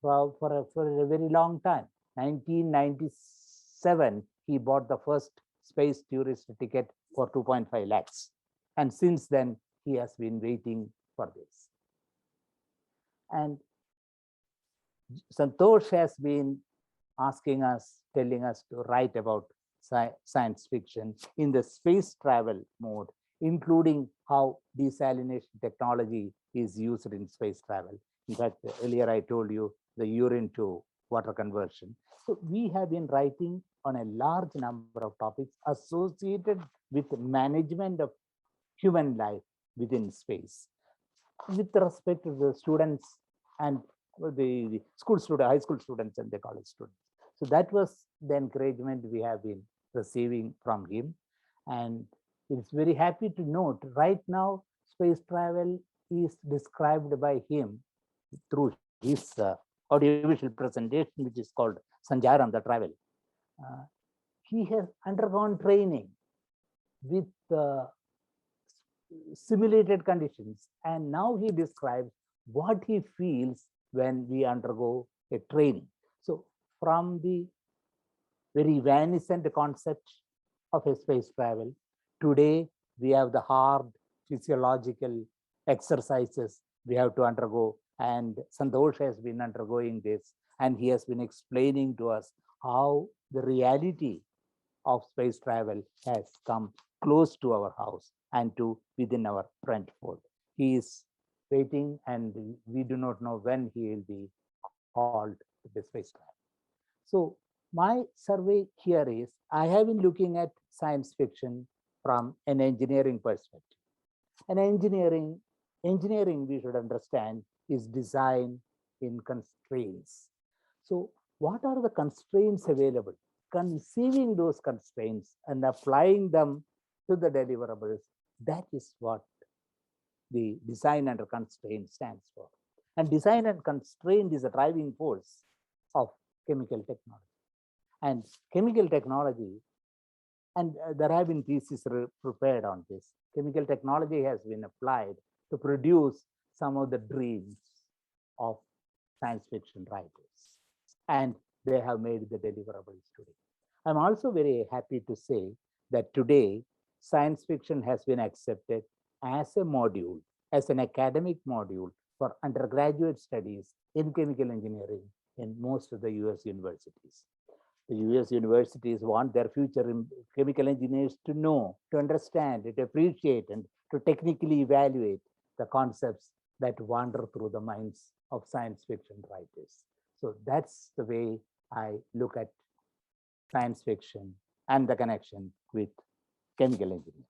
for a very long time. 1997, he bought the first space tourist ticket for 2.5 lakhs. And since then, he has been waiting for this. And Santosh has been asking us, telling us to write about science fiction in the space travel mode, including how desalination technology is used in space travel. In fact, earlier I told you the urine to water conversion. So we have been writing on a large number of topics associated with management of human life within space, with respect to the students and the high school students and the college students. So that was the encouragement we have been receiving from him. And it's very happy to note right now space travel is described by him through his audiovisual presentation, which is called Sanjaram, the Travel. He has undergone training with simulated conditions, and now he describes what he feels when we undergo a training. So from the very evanescent concept of a space travel, today we have the hard physiological exercises we have to undergo, and Santosh has been undergoing this, and he has been explaining to us how the reality of space travel has come close to our house and to within our front fold. He is waiting, and we do not know when he will be called to the space travel. So my survey here is, I have been looking at science fiction from an engineering perspective. And engineering, we should understand, is design in constraints. So what are the constraints available? Conceiving those constraints and applying them to the deliverables, that is what the design under constraint stands for. And design and constraint is a driving force of chemical technology. And chemical technology, and there have been theses prepared on this. Chemical technology has been applied to produce some of the dreams of science fiction writers, and they have made the deliverables today. I'm also very happy to say that today science fiction has been accepted as a module, as an academic module for undergraduate studies in chemical engineering in most of the US universities. The US universities want their future chemical engineers to know, to understand, to appreciate, and to technically evaluate the concepts that wander through the minds of science fiction writers. So that's the way I look at science fiction and the connection with chemical engineering.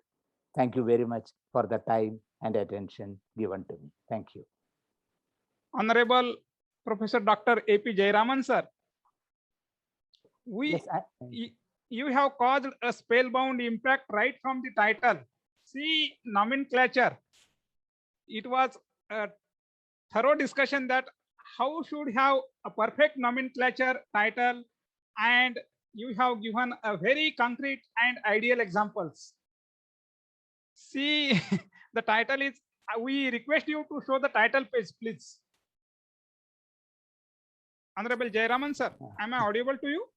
Thank you very much for the time and attention given to me. Thank you. Honorable Professor Dr. A.P. Jayaraman, sir. Yes, you have caused a spellbound impact right from the title. See, nomenclature. It was a thorough discussion that how should have a perfect nomenclature title, and you have given a very concrete and ideal examples. See, the title is, we request you to show the title page, please. Honorable Jayaraman, sir, am I audible to you?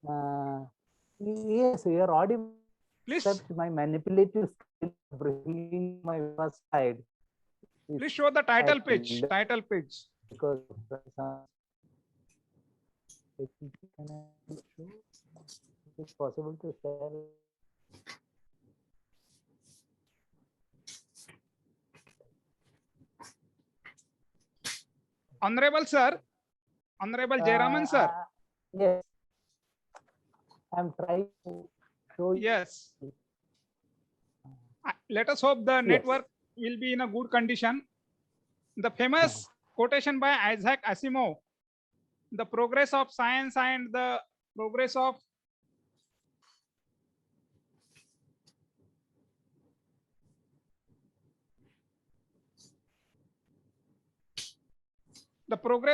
Yes, you are audible. Please. Except my manipulative skill bringing my first slide. Please show the title page. Title page. Because can I show? Is it possible to share? Honorable sir, Honorable Jayaraman sir. Yes, I'm trying to show you. Yes. Let us hope the network will be in a good condition. The famous quotation by Isaac Asimov, the progress of science and the progress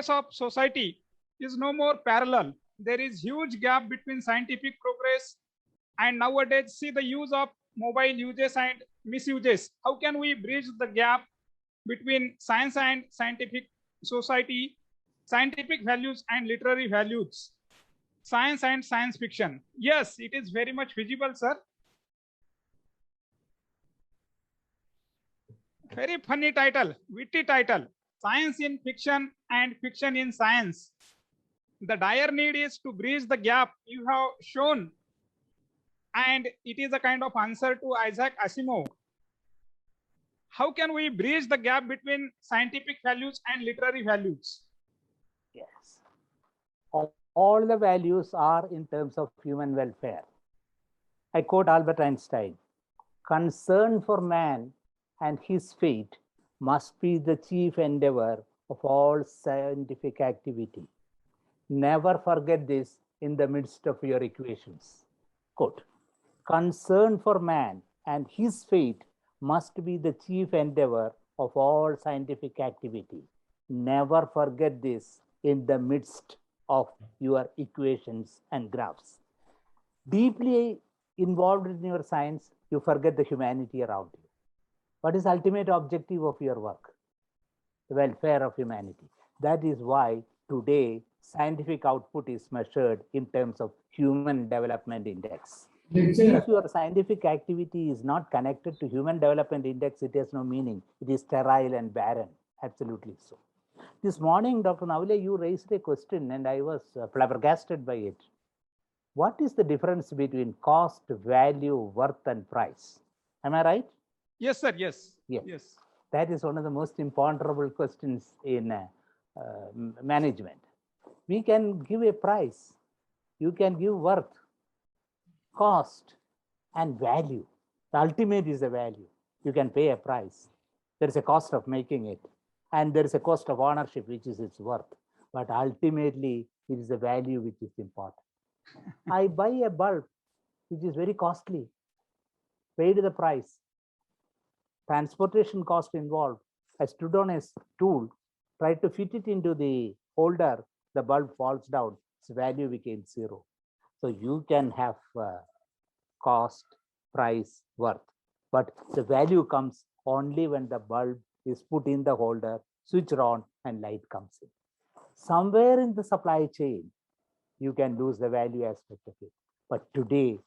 of society is no more parallel. There is huge gap between scientific progress and nowadays see the use of mobile uses and misuses. How can we bridge the gap between science and scientific society, scientific values and literary values, science and science fiction? Yes, it is very much feasible, sir. Very funny title, witty title. Science in fiction and fiction in science. The dire need is to bridge the gap you have shown, and it is a kind of answer to Isaac Asimov. How can we bridge the gap between scientific values and literary values? Yes. All the values are in terms of human welfare. I quote Albert Einstein, concern for man and his fate must be the chief endeavor of all scientific activity. Never forget this in the midst of your equations. Quote, concern for man and his fate must be the chief endeavor of all scientific activity. Never forget this in the midst of your equations and graphs. Deeply involved in your science, you forget the humanity around you. What is the ultimate objective of your work? The welfare of humanity. That is why today scientific output is measured in terms of Human Development Index. If your scientific activity is not connected to Human Development Index, it has no meaning. It is sterile and barren. Absolutely so. This morning, Dr. Navile, you raised a question and I was flabbergasted by it. What is the difference between cost, value, worth, and price? Am I right? Yes, sir. Yes. Yes. That is one of the most imponderable questions in management. We can give a price. You can give worth, cost, and value. The ultimate is the value. You can pay a price. There is a cost of making it. And there is a cost of ownership, which is its worth. But ultimately, it is the value which is important. I buy a bulb, which is very costly, paid the price. Transportation cost involved. I stood on a stool, tried to fit it into the holder, the bulb falls down, its value became zero. So you can have cost, price, worth, but the value comes only when the bulb is put in the holder, switched on, and light comes in. Somewhere in the supply chain, you can lose the value aspect of it. But today,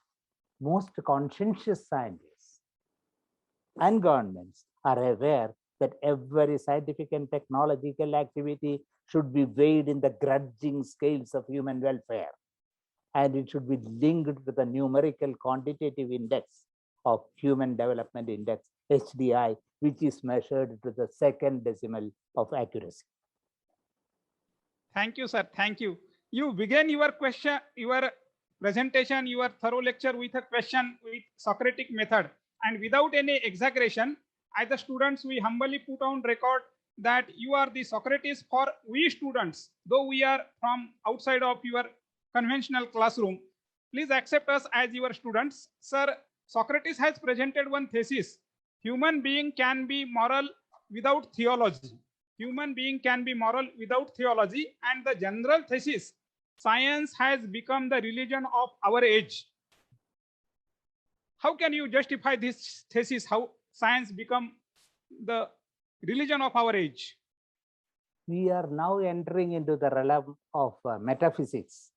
most conscientious scientists and governments are aware that every scientific and technological activity should be weighed in the grudging scales of human welfare. And it should be linked with the numerical quantitative index of Human Development Index, HDI, which is measured to the second decimal of accuracy. Thank you, sir. Thank you. You began your question, your presentation, your thorough lecture with a question with Socratic method. And without any exaggeration, as the students, we humbly put on record that you are the Socrates for we students, though we are from outside of your conventional classroom. Please accept us as your students. Sir, Socrates has presented one thesis. Human being can be moral without theology. Human being can be moral without theology. And the general thesis, science has become the religion of our age. How can you justify this thesis? How science become the religion of our age? We are now entering into the realm of metaphysics,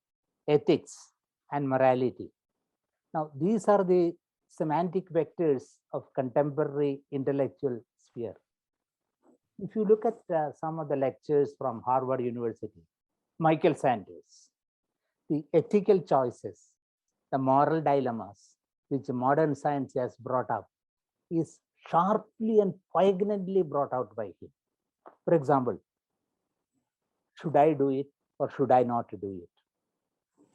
ethics, and morality. Now, these are the semantic vectors of contemporary intellectual sphere. If you look at some of the lectures from Harvard University, Michael Sanders, the ethical choices, the moral dilemmas which modern science has brought up is sharply and poignantly brought out by him. For example, should I do it or should I not do it?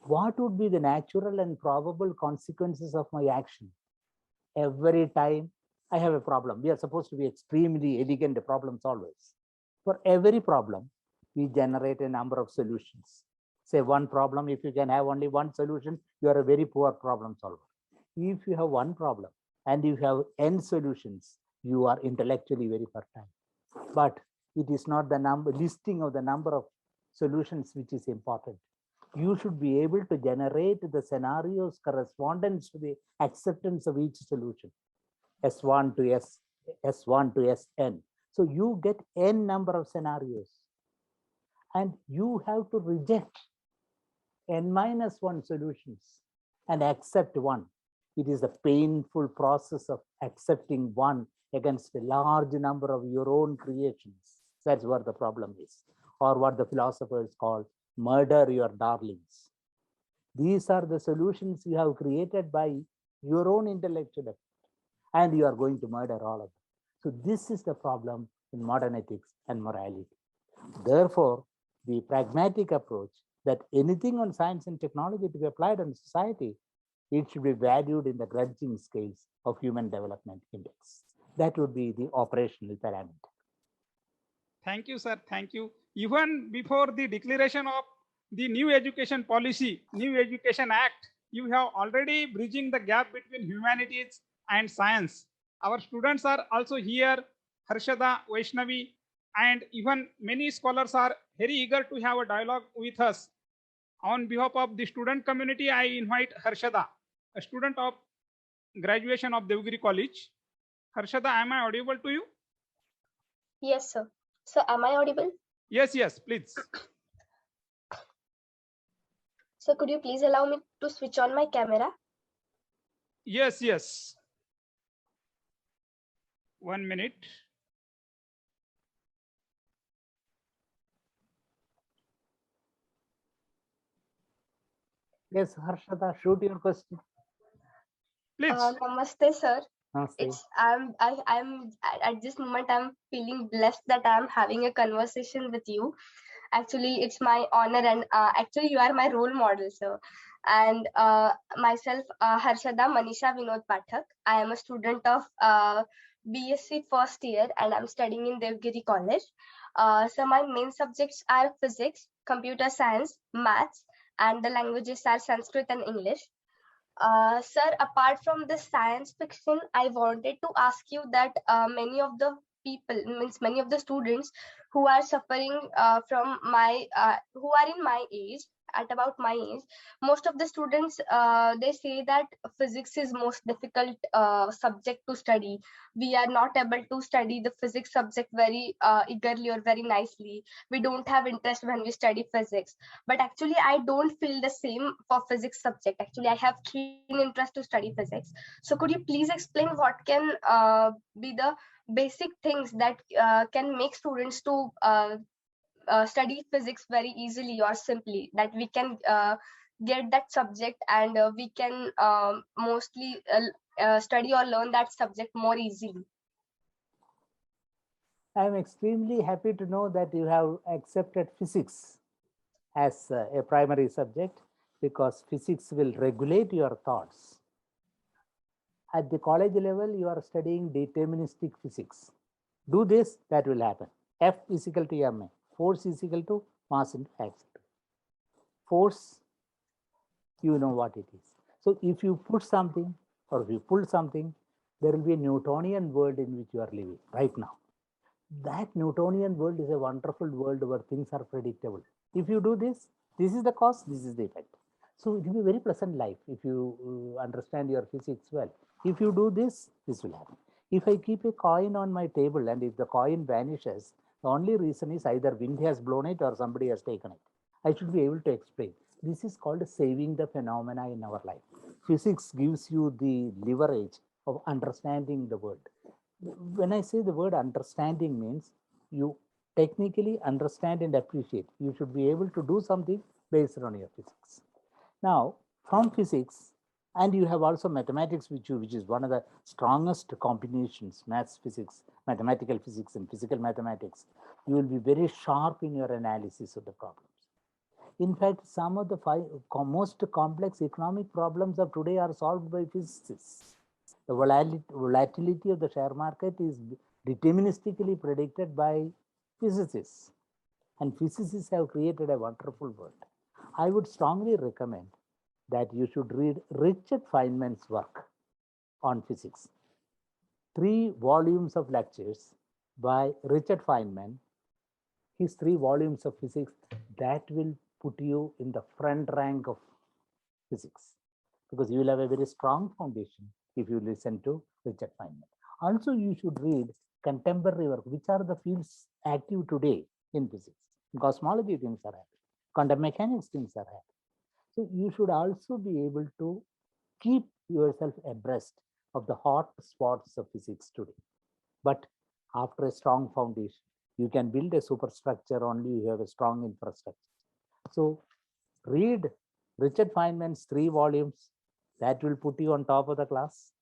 What would be the natural and probable consequences of my action? Every time I have a problem, we are supposed to be extremely elegant problem solvers. For every problem, we generate a number of solutions. Say one problem, if you can have only one solution, you are a very poor problem solver. If you have one problem and you have n solutions, you are intellectually very fertile. But it is not the listing of the number of solutions which is important. You should be able to generate the scenarios correspondence to the acceptance of each solution. S1 to S1 to Sn. So you get n number of scenarios and you have to reject n-1 solutions and accept one. It is a painful process of accepting one against a large number of your own creations. That's what the problem is, or what the philosophers call murder your darlings. These are the solutions you have created by your own intellectual effort, and you are going to murder all of them. So this is the problem in modern ethics and morality. Therefore, the pragmatic approach that anything on science and technology to be applied on society, it should be valued in the grudging scales of Human Development Index. That would be the operational parameter. Thank you, sir. Thank you. Even before the declaration of the new education policy, new education act, you have already bridging the gap between humanities and science. Our students are also here, Harshada, Vaishnavi, and even many scholars are very eager to have a dialogue with us. On behalf of the student community, I invite Harshada, a student of graduation of Devgiri College. Harshada, am I audible to you? Yes, sir. So am I audible? Yes, yes, please. So could you please allow me to switch on my camera? Yes, yes. 1 minute. Yes, Harshada, shoot your question. Please. Namaste, sir. Namaste. It's I'm at this moment I'm feeling blessed that I'm having a conversation with you. Actually, it's my honor, and actually you are my role model, sir. And myself, Harshada Manisha Vinod Pathak. I am a student of BSc first year, and I'm studying in Devgiri College. So my main subjects are physics, computer science, maths, and the languages are Sanskrit and English. Sir, apart from the science fiction, I wanted to ask you that many of the people, means many of the students who are suffering from who are in my age, at about my age, most of the students, they say that physics is most difficult subject to study. We are not able to study the physics subject very eagerly or very nicely. We don't have interest when we study physics. But actually, I don't feel the same for physics subject. Actually, I have keen interest to study physics. So could you please explain what can be the basic things that can make students to study physics very easily or simply, that we can get that subject and we can mostly study or learn that subject more easily? I am extremely happy to know that you have accepted physics as a primary subject, because physics will regulate your thoughts. At the college level, you are studying deterministic physics. Do this, that will happen. F is equal to ma. Force is equal to mass into accelerator. Force, you know what it is. So if you put something or if you pull something, there will be a Newtonian world in which you are living right now. That Newtonian world is a wonderful world where things are predictable. If you do this, this is the cause, this is the effect. So it will be a very pleasant life if you understand your physics well. If you do this, this will happen. If I keep a coin on my table and if the coin vanishes, the only reason is either wind has blown it or somebody has taken it. I should be able to explain. This is called saving the phenomena in our life. Physics gives you the leverage of understanding the world. When I say the word understanding, means you technically understand and appreciate. You should be able to do something based on your physics. Now, from physics, and you have also mathematics, which is one of the strongest combinations, maths, physics, mathematical physics, and physical mathematics. You will be very sharp in your analysis of the problems. In fact, some of the most complex economic problems of today are solved by physicists. The volatility of the share market is deterministically predicted by physicists, and physicists have created a wonderful world. I would strongly recommend that you should read Richard Feynman's work on physics. 3 volumes of lectures by Richard Feynman. his 3 volumes of physics, that will put you in the front rank of physics, because you will have a very strong foundation if you listen to Richard Feynman. Also, you should read contemporary work. Which are the fields active today in physics? Cosmology things are happening. Quantum mechanics things are happening. So you should also be able to keep yourself abreast of the hot spots of physics today. But after a strong foundation, you can build a superstructure only you have a strong infrastructure. So read Richard Feynman's 3 volumes. That will put you on top of the class.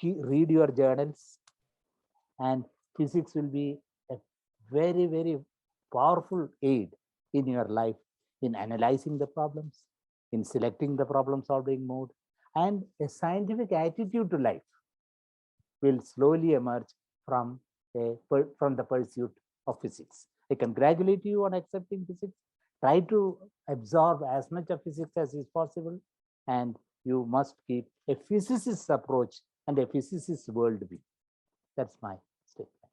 Read your journals, and physics will be a very, very powerful aid in your life in analyzing the problems, in selecting the problem solving mode, and a scientific attitude to life will slowly emerge from the pursuit of physics. I congratulate you on accepting physics. Try to absorb as much of physics as is possible, and you must keep a physicist's approach and a physicist's worldview. That's my statement.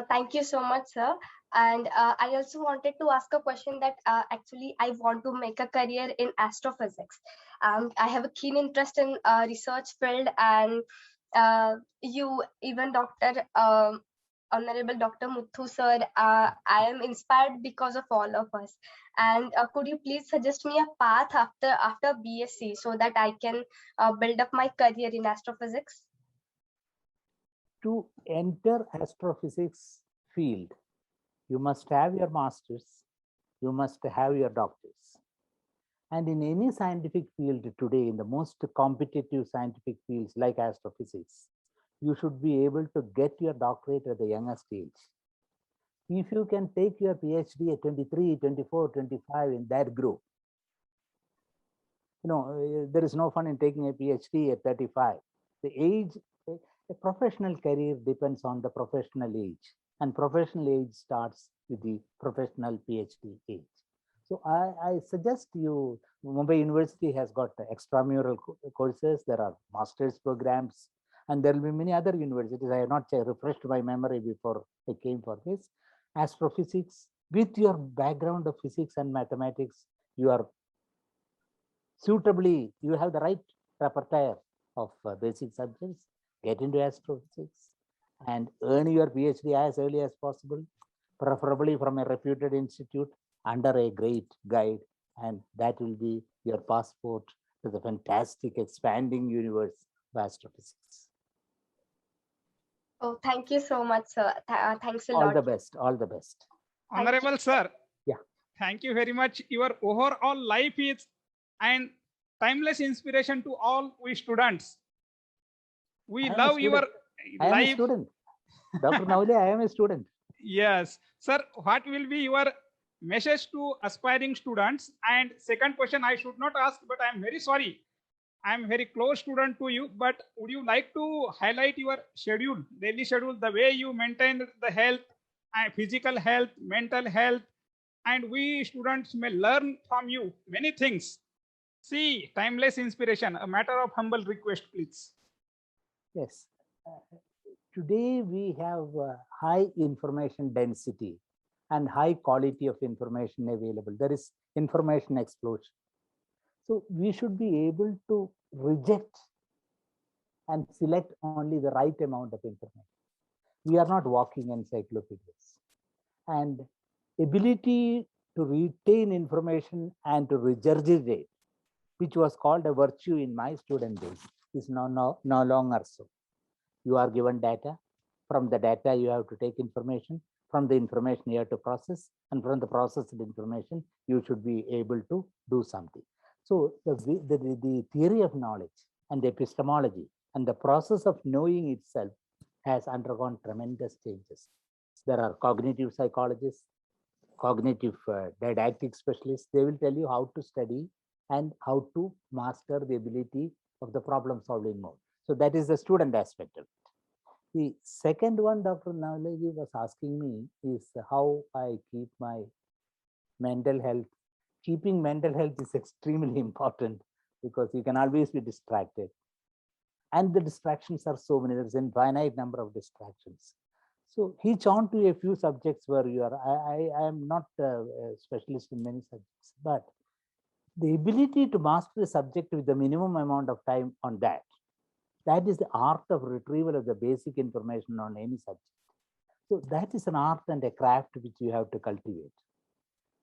Thank you so much, sir. And I also wanted to ask a question that actually I want to make a career in astrophysics. I have a keen interest in research field, and you, even Dr. Honorable Dr. Muthu sir, I am inspired because of all of us. And could you please suggest me a path after BSc so that I can build up my career in astrophysics? To enter astrophysics field, you must have your masters, you must have your doctors. And in any scientific field today, in the most competitive scientific fields like astrophysics, you should be able to get your doctorate at the youngest age. If you can take your PhD at 23, 24, 25 in that group, there is no fun in taking a PhD at 35. The age, a professional career depends on the professional age, and professional age starts with the professional PhD age. So I suggest you, Mumbai University has got extramural courses, there are master's programs, and there will be many other universities. I have not refreshed my memory before I came for this. Astrophysics, with your background of physics and mathematics, you are suitably, you have the right repertoire of basic subjects. Get into astrophysics and earn your PhD as early as possible, preferably from a reputed institute under a great guide, and that will be your passport to the fantastic expanding universe of astrophysics. Oh, thank you so much, sir. Thanks a all lot. All the best. All the best. Honorable sir. Yeah. Thank you very much. Your overall life is an timeless inspiration to all we students. We love your life. I am a student. Dr. Naule, I am a student. Yes. Sir, what will be your message to aspiring students? And second question, I should not ask, but I am very sorry. I am very close student to you, but would you like to highlight your schedule, daily schedule, the way you maintain the health, physical health, mental health, and we students may learn from you many things. See, timeless inspiration, a matter of humble request, please. Yes. Today we have high information density and high quality of information available. There is information explosion. So we should be able to reject and select only the right amount of information. We are not walking encyclopedias. And ability to retain information and to regurgitate, which was called a virtue in my student days, is no longer so. You are given data. From the data, you have to take information. From the information, you have to process. And from the processed information, you should be able to do something. So the theory of knowledge and the epistemology and the process of knowing itself has undergone tremendous changes. There are cognitive psychologists, cognitive didactic specialists. They will tell you how to study and how to master the ability of the problem solving mode. So that is the student aspect of it. The second one Dr. Navleji was asking me is how I keep my mental health. Keeping mental health is extremely important because you can always be distracted. And the distractions are so many, there's an infinite number of distractions. So each on to a few subjects where you are, I am not a specialist in many subjects, but the ability to master a subject with the minimum amount of time on that, that is the art of retrieval of the basic information on any subject. So that is an art and a craft which you have to cultivate.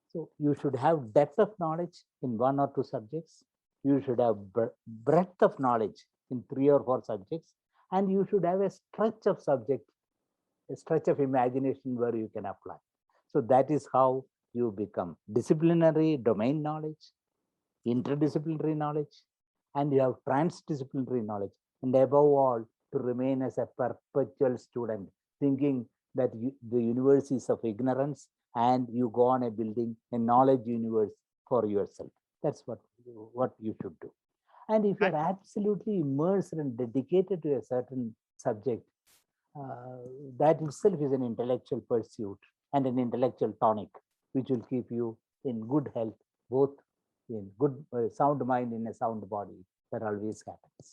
So you should have depth of knowledge in one or two subjects. You should have breadth of knowledge in 3 or 4 subjects, and you should have a stretch of subject, a stretch of imagination where you can apply. So that is how you become disciplinary domain knowledge, interdisciplinary knowledge, and you have transdisciplinary knowledge. And above all, to remain as a perpetual student, thinking that the universe is of ignorance and you go on a building a knowledge universe for yourself. That's what you should do. And if you're absolutely immersed and dedicated to a certain subject, that itself is an intellectual pursuit and an intellectual tonic, which will keep you in good health, both in good sound mind in a sound body. That always happens.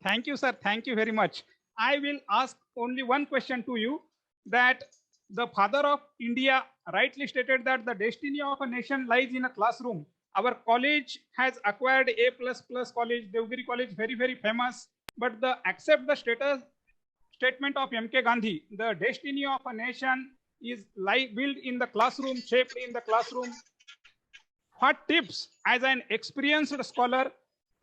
Thank you, sir. Thank you very much. I will ask only one question to you, that the father of India rightly stated that the destiny of a nation lies in a classroom. Our college has acquired A++ college, Devgiri College, very, very famous. But accept the statement of M.K. Gandhi, the destiny of a nation is built in the classroom, shaped in the classroom. What tips, as an experienced scholar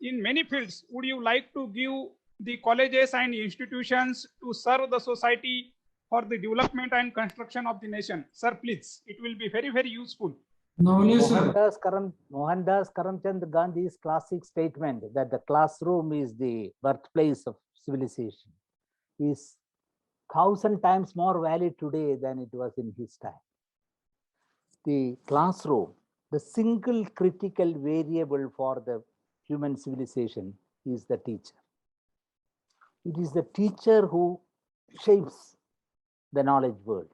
in many fields, would you like to give the colleges and institutions to serve the society for the development and construction of the nation? Sir, please, it will be very, very useful. Mohandas Karamchand Gandhi's classic statement that the classroom is the birthplace of civilization is 1,000 times more valid today than it was in his time. The classroom, the single critical variable for the human civilization is the teacher. It is the teacher who shapes the knowledge world.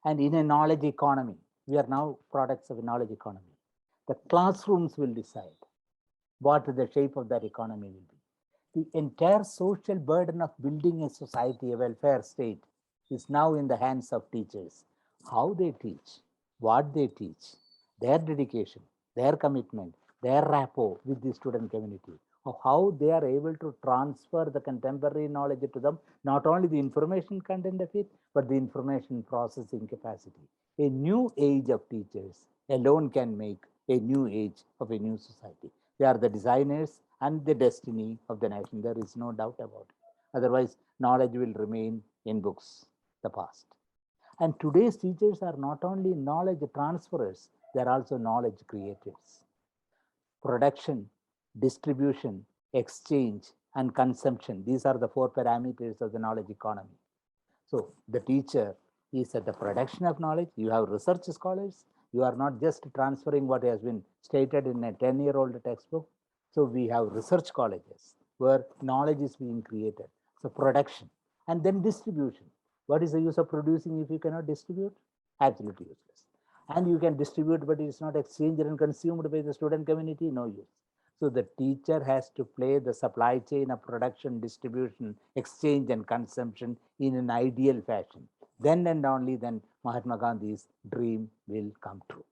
And in a knowledge economy, we are now products of a knowledge economy. The classrooms will decide what the shape of that economy will be. The entire social burden of building a society, a welfare state, is now in the hands of teachers. How they teach, what they teach, their dedication, their commitment, their rapport with the student community, of how they are able to transfer the contemporary knowledge to them, not only the information content of it, but the information processing capacity. A new age of teachers alone can make a new age of a new society. They are the designers and the destiny of the nation. There is no doubt about it. Otherwise, knowledge will remain in books, the past. And today's teachers are not only knowledge transferers, they are also knowledge creators. Production, distribution, exchange, and consumption. These are the 4 parameters of the knowledge economy. So the teacher is at the production of knowledge. You have research scholars. You are not just transferring what has been stated in a 10-year-old textbook. So we have research colleges where knowledge is being created. So production and then distribution. What is the use of producing if you cannot distribute? Absolutely useless. And you can distribute, but it is not exchanged and consumed by the student community, no use. So the teacher has to play the supply chain of production, distribution, exchange, and consumption in an ideal fashion. Then and only then Mahatma Gandhi's dream will come true.